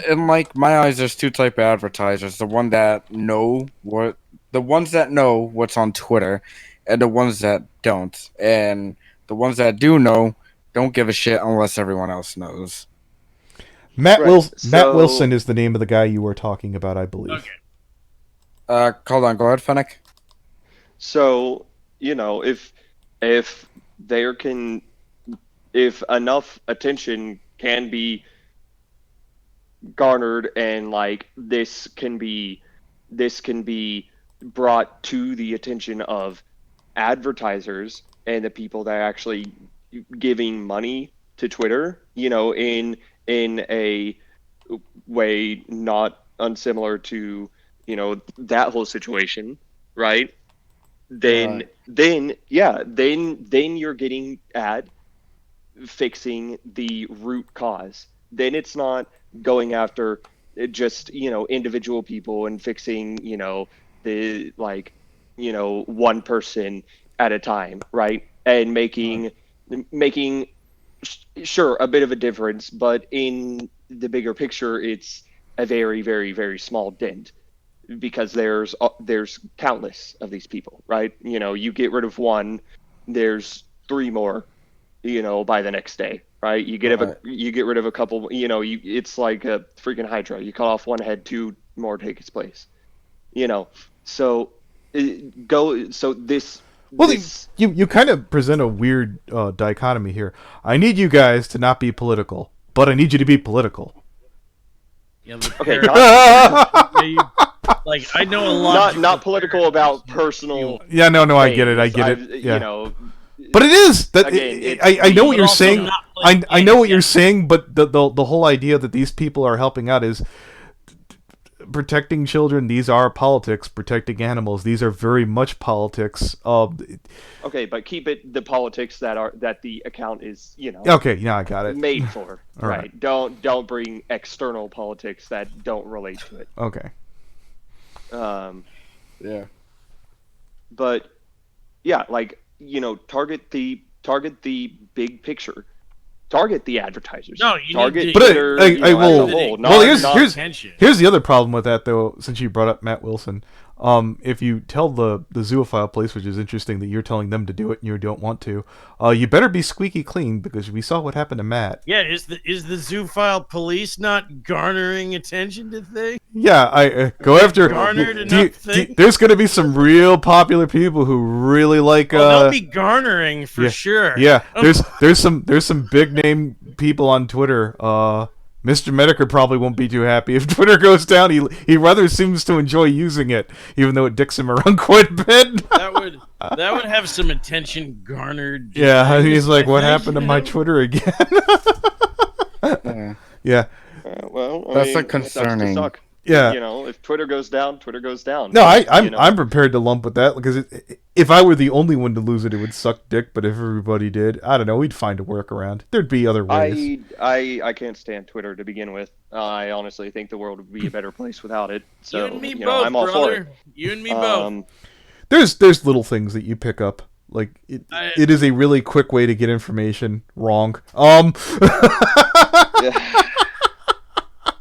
In like my eyes, there's two type of advertisers: the ones that know what's on Twitter, and the ones that don't. And the ones that do know don't give a shit unless everyone else knows. Matt Wilson is the name of the guy you were talking about, I believe. Okay. Hold on. Go ahead, Fennec. So if enough attention can be garnered and like this can be brought to the attention of advertisers and the people that are actually giving money to Twitter, in a way not unsimilar to that whole situation, right? Then you're getting at fixing the root cause. Then it's not going after just individual people and fixing the one person at a time, right? And making sure a bit of a difference, but in the bigger picture it's a very, very, very small dent, because there's countless of these people, right? You get rid of one, there's three more by the next day, right? You get rid of a couple, it's like a freaking Hydra. You cut off one head, two more take its place. So this. Well, you kind of present a weird dichotomy here. I need you guys to not be political, but I need you to be political. Yeah, okay. Like, I know a lot. Not political about personal. Yeah, no, I get it. I get it. Yeah. You know, but it is that again, I know what you're saying. I know what you're saying, but the whole idea that these people are helping out is protecting children. These are politics. Protecting animals. These are very much politics. Okay, but keep it the politics that the account is, Okay, yeah, I got it. Made for. Right. Don't bring external politics that don't relate to it. Okay. Yeah. But yeah, like, target the big picture. Target the advertisers. No, you target need to, Twitter, I will. as a whole. Here's the other problem with that, though. Since you brought up Matt Wilson, if you tell the zoophile police, which is interesting that you're telling them to do it and you don't want to, you better be squeaky clean, because we saw what happened to Matt. Yeah, is the zoophile police not garnering attention to things? Yeah, I go after. There's going to be some real popular people who really like. They'll be garnering for sure. Yeah, there's some big name people on Twitter. Mr. Medicare probably won't be too happy if Twitter goes down. He rather seems to enjoy using it, even though it dicks him around quite a bit. that would have some attention garnered. Yeah, he's like, what happened to my Twitter again? Yeah. That's concerning. Yeah, if Twitter goes down, Twitter goes down. No, I'm prepared to lump with that, because if I were the only one to lose it, it would suck dick. But if everybody did, I don't know, we'd find a workaround. There'd be other ways. I can't stand Twitter to begin with. I honestly think the world would be a better place without it. So you and me both, I'm all brother. for it. You and me both. There's little things that you pick up. Like it is a really quick way to get information wrong.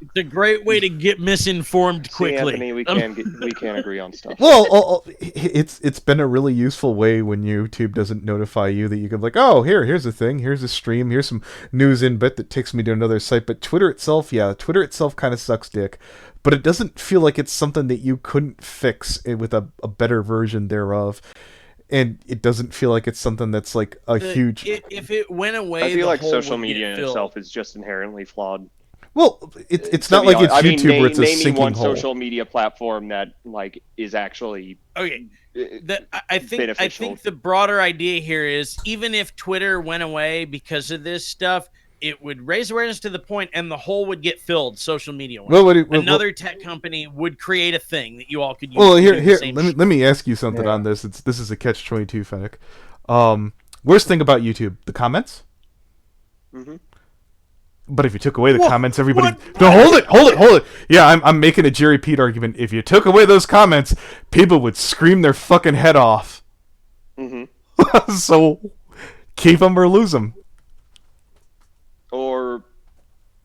It's a great way to get misinformed quickly. Anthony, we can't agree on stuff. Well, it's been a really useful way when YouTube doesn't notify you that you can here's a thing, here's a stream, here's some news inbit that takes me to another site. But Twitter itself kind of sucks dick. But it doesn't feel like it's something that you couldn't fix with a better version thereof. And it doesn't feel like it's something that's like a huge. If it went away, I feel like social media in itself is just inherently flawed. Well, it's not like it's YouTube where it's a sinking hole. Name me one social media platform that is actually okay. I think the broader idea here is, even if Twitter went away because of this stuff, it would raise awareness to the point, and the hole would get filled. Social media. Another tech company would create a thing that you all could use. Well, let me ask you something on this. This is a catch-22, Fennec. Worst thing about YouTube: the comments. Mm-hmm. But if you took away the comments, everybody... No, hold it! Yeah, I'm making a Jerry Pete argument. If you took away those comments, people would scream their fucking head off. Mm-hmm. So, keep them or lose them. Or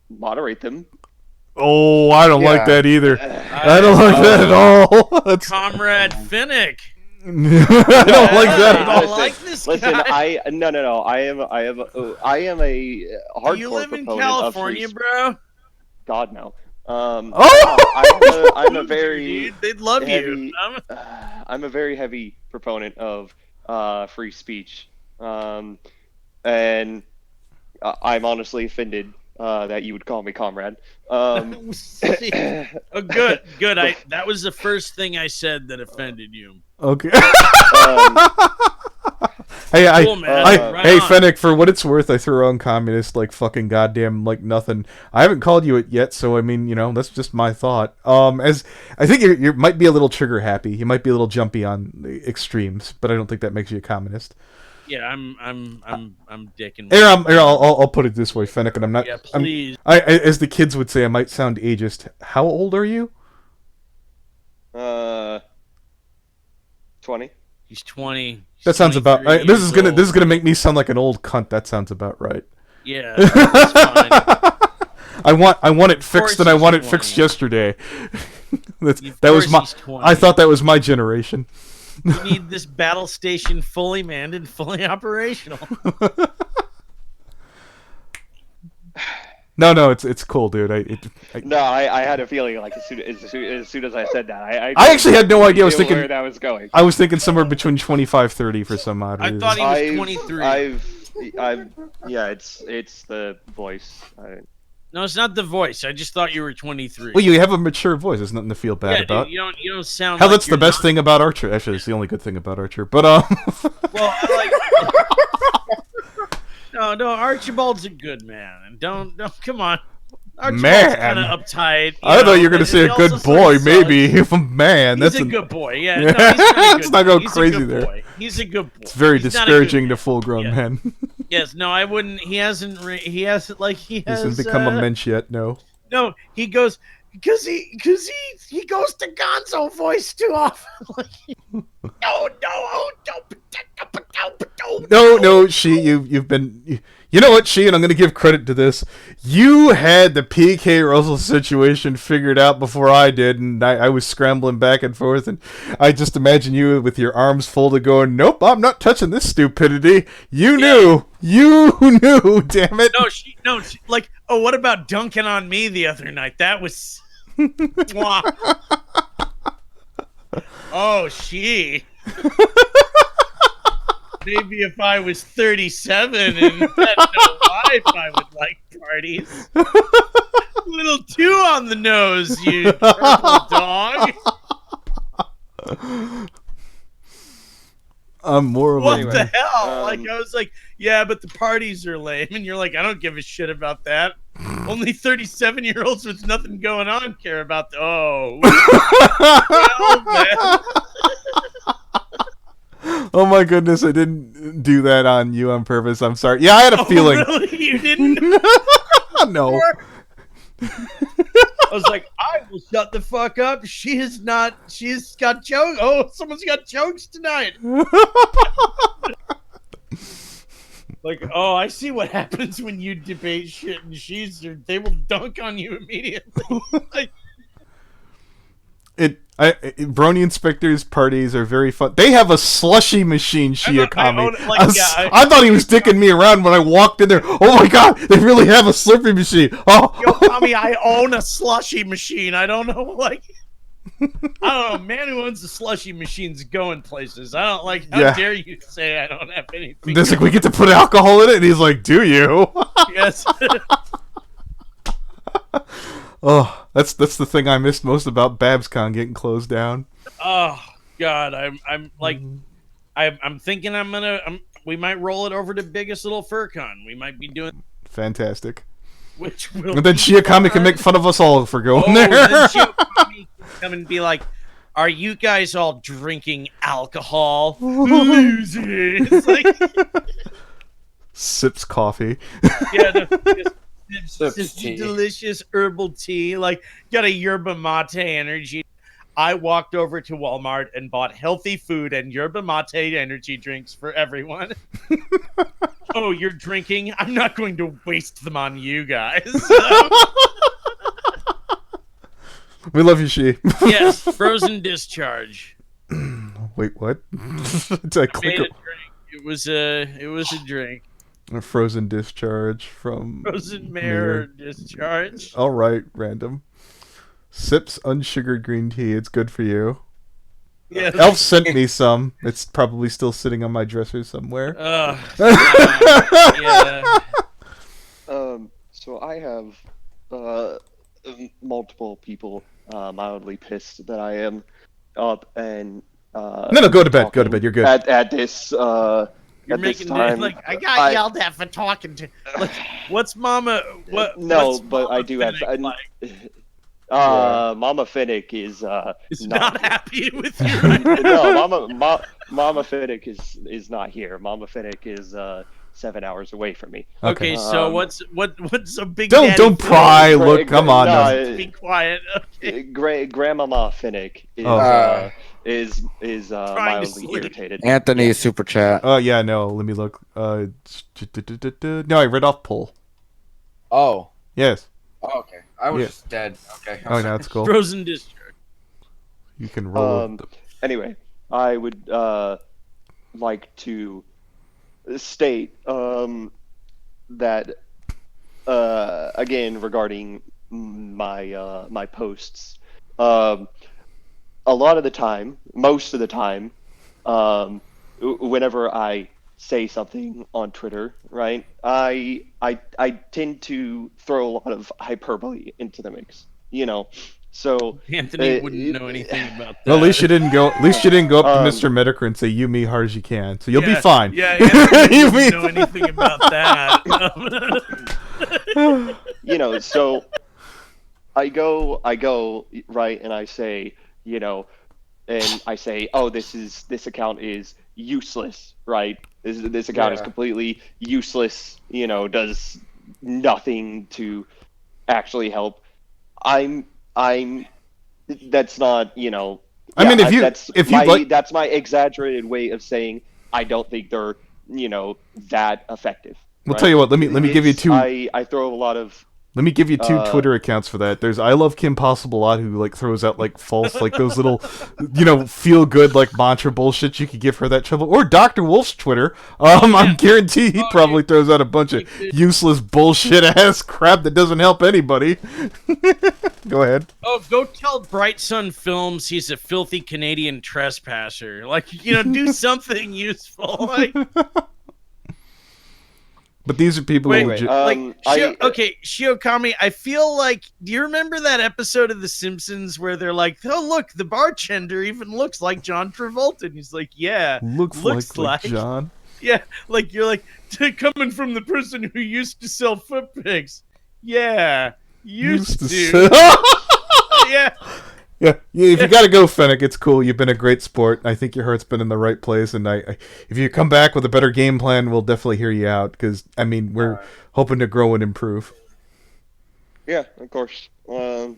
moderate them. Oh, I don't like that either. I don't like that at all. That's... Comrade Fennec. I don't like that at all. I don't like this guy. Listen, no. I am a hardcore. You live in California, bro? God no. I'm a very. Dude, they'd love heavy, you. I'm a very heavy proponent of free speech, and I'm honestly offended that you would call me comrade. Good. That was the first thing I said that offended you. Okay. Hey, Fennec, for what it's worth, I threw on communist like fucking goddamn like nothing. I haven't called you it yet, so I mean, that's just my thought. As I think you might be a little trigger happy. You might be a little jumpy on the extremes, but I don't think that makes you a communist. Yeah, I'm dicking. Here, I'll put it this way, Fennec, and I'm not. Yeah, please. I, as the kids would say, I might sound ageist. How old are you? 20. He's 20. That sounds about right. This is gonna make me sound like an old cunt. That sounds about right. Yeah, that's fine. I want it fixed, and I want it fixed yesterday. that was my. I thought that was my generation. You need this battle station fully manned and fully operational. No, it's cool, dude. I had a feeling like as soon as I said that, I actually had no idea. I was thinking where that was going. I was thinking somewhere between 25-30 for some odd reason. I thought he was 23. Yeah, it's the voice. No, it's not the voice. I just thought you were 23. Well, you have a mature voice. There's nothing to feel bad about. Dude, you don't sound. Hell, like that's the best thing about Archer. Actually, it's the only good thing about Archer. But Well, no, Archibald's a good man, and don't come on. Archibald's kind of uptight. I thought you were gonna say a good boy, maybe. If a man, he's that's a good boy. Yeah, no, he's really good. Let's not go He's crazy a good there. boy. He's a good boy. It's very He's discouraging to full-grown men. Yes, no, I wouldn't. He hasn't become a mensch yet. No. No, he goes because he goes to Gonzo voice too often. No, you've been. You know what, She, and I'm going to give credit to this. You had the PK Russell situation figured out before I did, and I was scrambling back and forth, and I just imagine you with your arms folded going, nope, I'm not touching this stupidity. You knew. You knew, damn it. No, she, like, oh, what about dunking on me the other night? That was... Oh, she... Maybe if I was 37 and had no wife, I would like parties. A little too on the nose, you purple dog. I'm more of what the hell? Like, I was like, yeah, but the parties are lame. And you're like, I don't give a shit about that. Only 37-year-olds with nothing going on care about the... Oh. Well, man. Oh my goodness, I didn't do that on you on purpose. I'm sorry. Yeah, I had a feeling. Really? You didn't? No. I was like, I will shut the fuck up. She's got jokes. Oh, someone's got jokes tonight. Like, oh, I see what happens when you debate shit and they will dunk on you immediately. Like, Brony Inspector's parties are very fun. They have a slushy machine, Shiakami. I thought he was dicking me around when I walked in there. Oh my god, they really have a Slurpee machine. Oh, yo, Tommy, I own a slushy machine. I don't know, like, I don't know. Man who owns the slushy machine's going places. I don't like. How dare you say I don't have anything? There's like, we get to put alcohol in it, and he's like, "Do you?" Yes. Oh, that's the thing I missed most about BabsCon getting closed down. Oh God, I'm like, I'm thinking we might roll it over to Biggest Little FurCon. We might be doing fantastic. Which will and then Shiakami can make fun of us all for going there. Then Shiakami can come and be like, "Are you guys all drinking alcohol?" Losers. Like, sips coffee. Yeah. This delicious herbal tea, like, got a yerba mate energy. I walked over to Walmart and bought healthy food and yerba mate energy drinks for everyone. Oh, you're drinking? I'm not going to waste them on you guys. We love you, She. Yes, frozen discharge. Wait, what? Did I click made a drink. It was a drink. A frozen discharge from Frozen Mare discharge. All right, random. Sips unsugared green tea. It's good for you. Yeah. Elf sent me some. It's probably still sitting on my dresser somewhere. Yeah. So I have multiple people mildly pissed that I am up and no, go to bed. Go to bed. You're good. At this You're making it like I got yelled at for talking to. Like, what's Mama? What? No, what's but Mama I do have. like? Mama Fennec is not happy with you. Right no, Mama Fennec is not here. Mama Fennec is 7 hours away from me. Okay, so what's a big? Don't pry. Look, come on. No, be quiet. Okay. Grandmama Fennec is mildly irritated. Anthony super chat. Oh yeah, no. Let me look. No, I read off pull. Oh. Yes. Oh, okay. I was just dead. Okay. Oh, no, it's cool. Frozen discharge. You can roll. Anyway, I would like to state that again regarding my posts. A lot of the time, most of the time, whenever I say something on Twitter, right, I tend to throw a lot of hyperbole into the mix, So Anthony wouldn't know anything about that. Well, at least you didn't go. At least you didn't go up to Mr. Medicare and say "you me hard as you can," so you'll be fine. Yeah, Anthony wouldn't know anything about that. So I go right, and I say, and I say, oh, this account is useless, right? This account is completely useless. Does nothing to actually help. That's not, I mean, that's my exaggerated way of saying I don't think they're, that effective. We'll tell you what. Let me give you two. I throw a lot of. Let me give you two Twitter accounts for that. There's I Love Kim Possible a lot, who like throws out like false, like those little, feel good like mantra bullshit. You could give her that trouble. Or Dr. Wolf's Twitter. I'm guaranteed he probably throws out a bunch of useless bullshit ass crap that doesn't help anybody. Go ahead. Oh, go tell Bright Sun Films he's a filthy Canadian trespasser. Like, do something useful. Like. But these are people who Shiokami, I feel like, do you remember that episode of The Simpsons where they're like, oh, look, the bartender even looks like John Travolta. And he's like, yeah. Looks like John. Yeah, like, you're like, coming from the person who used to sell foot pigs. Yeah, used to. Yeah. Yeah, if you gotta go, Fennec, it's cool. You've been a great sport. I think your heart's been in the right place, and if you come back with a better game plan, we'll definitely hear you out. Because we're hoping to grow and improve. Yeah, of course. Yeah.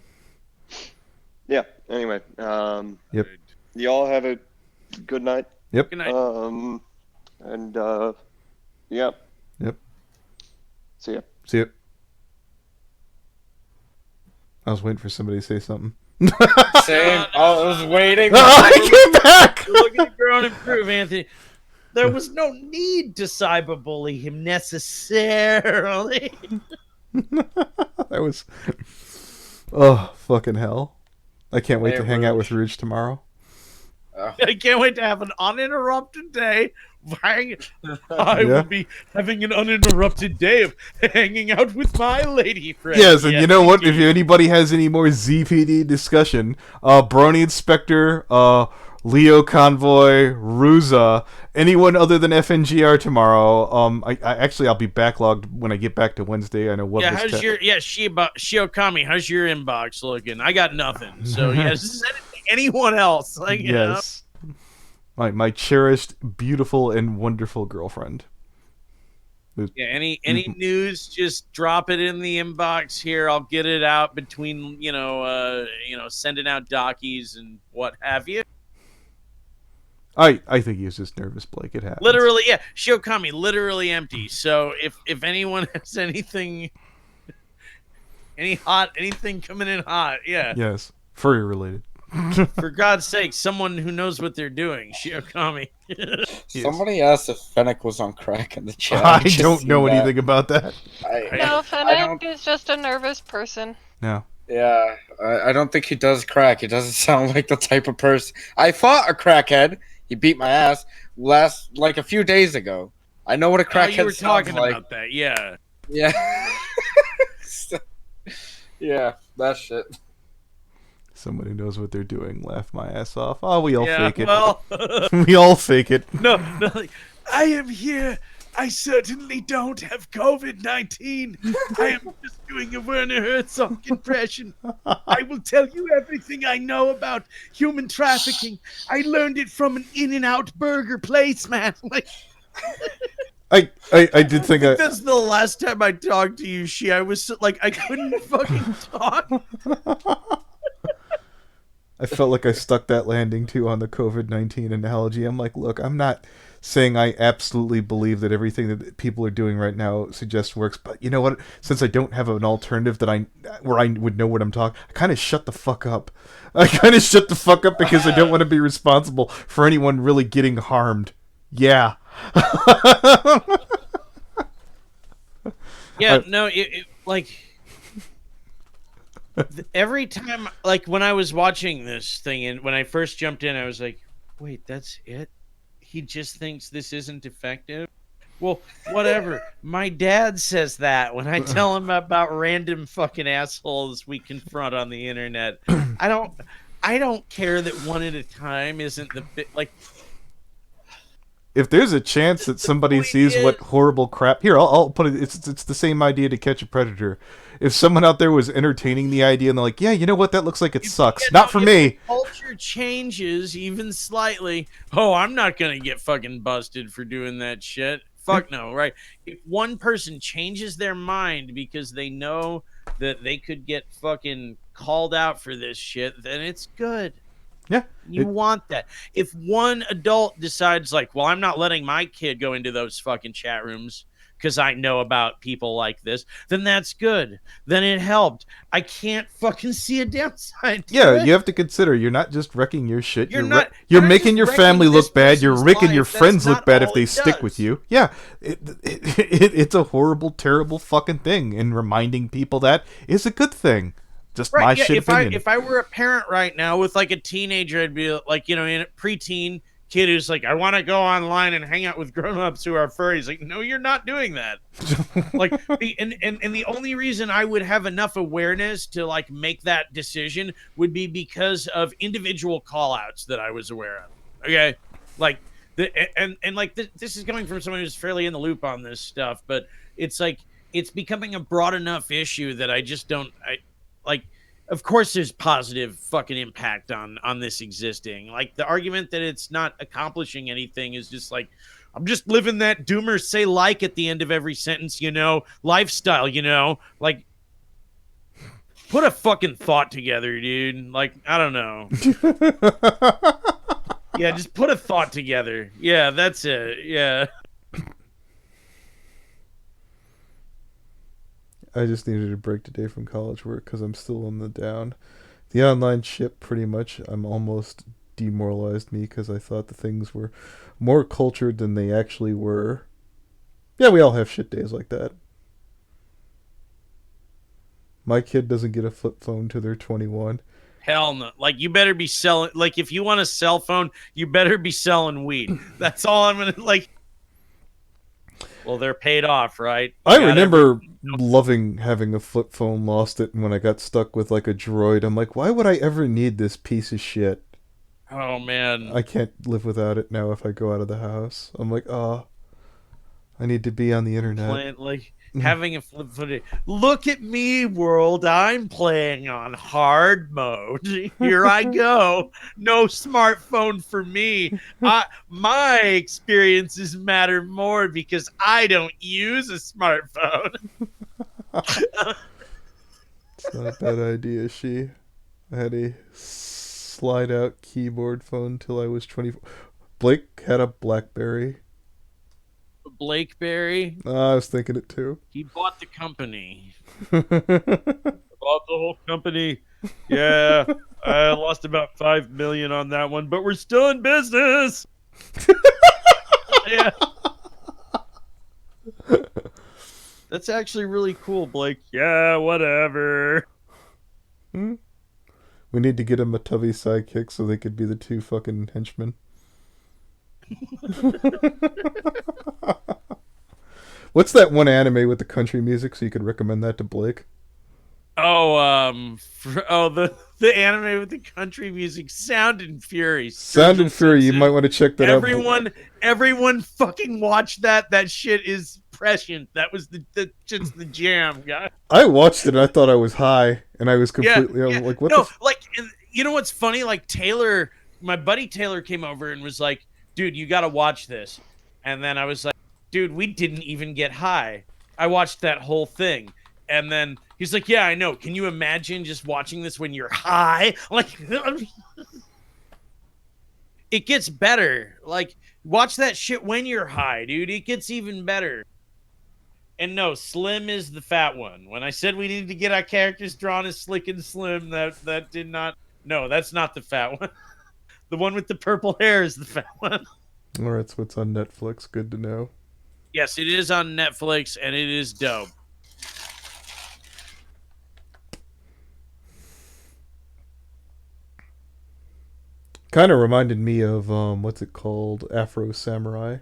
Anyway. Yep. Y'all have a good night. Yep. Good night. And yep. Yep. See ya. See ya. I was waiting for somebody to say something. Same. I was waiting. I came back. Look at grow and improve, Anthony. There was no need to cyberbully him necessarily. That was. Oh, fucking hell. I can't wait to hang out with Rouge tomorrow. I can't wait to have an uninterrupted day. I will be having an uninterrupted day of hanging out with my lady friend. Yes, and you know what? If anybody has any more ZpD discussion, Brony Inspector, Leo Convoy, Ruza, anyone other than FNGR tomorrow. I'll be backlogged when I get back to Wednesday. I know what. Yeah, Shiokami, how's your inbox looking? I got nothing. So send it to anyone else. Like, yes. My cherished, beautiful, and wonderful girlfriend. Yeah, any news, just drop it in the inbox here. I'll get it out between, sending out dockies and what have you. I think he was just nervous, Blake. It happens. Literally, yeah. Shiokami, literally empty. So if anyone has anything coming in hot, yeah. Yes, furry related. For God's sake, someone who knows what they're doing, Shiokami. Somebody asked if Fennec was on crack in the chat. I don't know anything about that. No, Fennec is just a nervous person. No. Yeah, I don't think he does crack. He doesn't sound like the type of person. I fought a crackhead. He beat my ass a few days ago. I know what a crackhead you were sounds talking like. about that, yeah. Yeah. Yeah, that shit. Somebody knows what they're doing. Laugh my ass off. Oh, we all fake it. Well, we all fake it. No. I am here. I certainly don't have COVID-19. I am just doing a Werner Herzog impression. I will tell you everything I know about human trafficking. I learned it from an In-N-Out burger place, man. I did think that's the last time I talked to you, I was like, I couldn't fucking talk. I felt like I stuck that landing too on the COVID-19 analogy. I'm like, look, I'm not saying I absolutely believe that everything that people are doing right now suggests works, but you know what? Since I don't have an alternative where I would know what I'm talking, I kind of shut the fuck up. Because I don't want to be responsible for anyone really getting harmed. Yeah. Yeah, no, every time, like when I was watching this thing and when I first jumped in, I was like, wait, that's it? he just thinks this isn't effective. Well, whatever. My dad says that when I tell him about random fucking assholes we confront on the internet. I don't care that one at a time isn't the like. If there's a chance that somebody sees what horrible crap here, I'll put it. It's the same idea to Catch a Predator. If someone out there was entertaining the idea and they're like, yeah, you know what, that looks like it sucks. Not for me. Culture changes even slightly. Oh, I'm not gonna get fucking busted for doing that shit. Fuck no, right? If one person changes their mind because they know that they could get fucking called out for this shit, then it's good. Yeah. You want that. If one adult decides like, well, I'm not letting my kid go into those fucking chat rooms because I know about people like this, then that's good. Then it helped. I can't fucking see a downside. Yeah, you have to consider you're not just wrecking your shit. You're you're making your family look bad. You're making your friends look bad if they stick with you. Yeah, it's a horrible, terrible fucking thing, and reminding people that is a good thing. Just my shit opinion. If I were a parent right now with like a teenager, I'd be like, in a preteen kid who's like, I want to go online and hang out with grown-ups who are furries. Like, no, you're not doing that. Like, and the only reason I would have enough awareness to like make that decision would be because of individual call-outs that I was aware of. Okay, like this is coming from someone who's fairly in the loop on this stuff, but it's like it's becoming a broad enough issue that I just don't. Like, of course there's positive fucking impact on this existing. Like, the argument that it's not accomplishing anything is just like, I'm just living that doomer say like at the end of every sentence, lifestyle, like, put a fucking thought together, dude. Like, I don't know. Yeah, just put a thought together. Yeah, that's it. Yeah. I just needed a break today from college work because I'm still on the down. The online ship, pretty much, I'm almost demoralized me because I thought the things were more cultured than they actually were. Yeah, we all have shit days like that. My kid doesn't get a flip phone till they're 21. Hell no. Like, you better be selling, like, if you want a cell phone, you better be selling weed. That's all I'm going to, like. Well, they're paid off, right? I remember loving having a flip phone, lost it, and when I got stuck with like a Droid, I'm like, why would I ever need this piece of shit? Oh, man. I can't live without it now if I go out of the house. I'm like, I need to be on the internet. Like, having a flip phone. Look at me, world. I'm playing on hard mode. Here I go. No smartphone for me. My experiences matter more because I don't use a smartphone. It's not a bad idea, she. I had a slide-out keyboard phone till I was 24. Blake had a BlackBerry. Blakeberry. I was thinking it too. He bought the company. Bought the whole company. Yeah, I lost about $5 million on that one, but we're still in business. Yeah, that's actually really cool, Blake. Yeah, whatever. We need to get him a Tubby sidekick so they could be the two fucking henchmen. What's that one anime with the country music so you could recommend that to Blake? The anime with the country music, Sound and Fury. Sound and Fury, you might want to check that out. Everyone fucking watch that. That shit is prescient. That was the jam, guy. I watched it and I thought I was high and I was completely like, what like, you know what's funny? Like, Taylor, my buddy Taylor came over and was like, dude, you got to watch this. And then I was like, dude, we didn't even get high. I watched that whole thing. And then he's like, yeah, I know. Can you imagine just watching this when you're high? Like, it gets better. Like, watch that shit when you're high, dude. It gets even better. And no, Slim is the fat one. When I said we needed to get our characters drawn as Slick and Slim, that did not. No, that's not the fat one. The one with the purple hair is the fat one. All right, so it's on Netflix. Good to know. Yes, it is on Netflix, and it is dope. Kind of reminded me of what's it called, Afro Samurai. A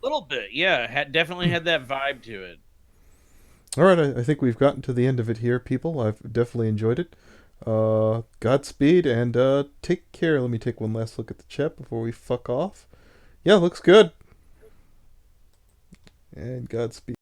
little bit, yeah. Definitely had that vibe to it. All right, I think we've gotten to the end of it here, people. I've definitely enjoyed it. Godspeed and take care. Let me take one last look at the chat before we fuck off. Yeah, looks good. And Godspeed.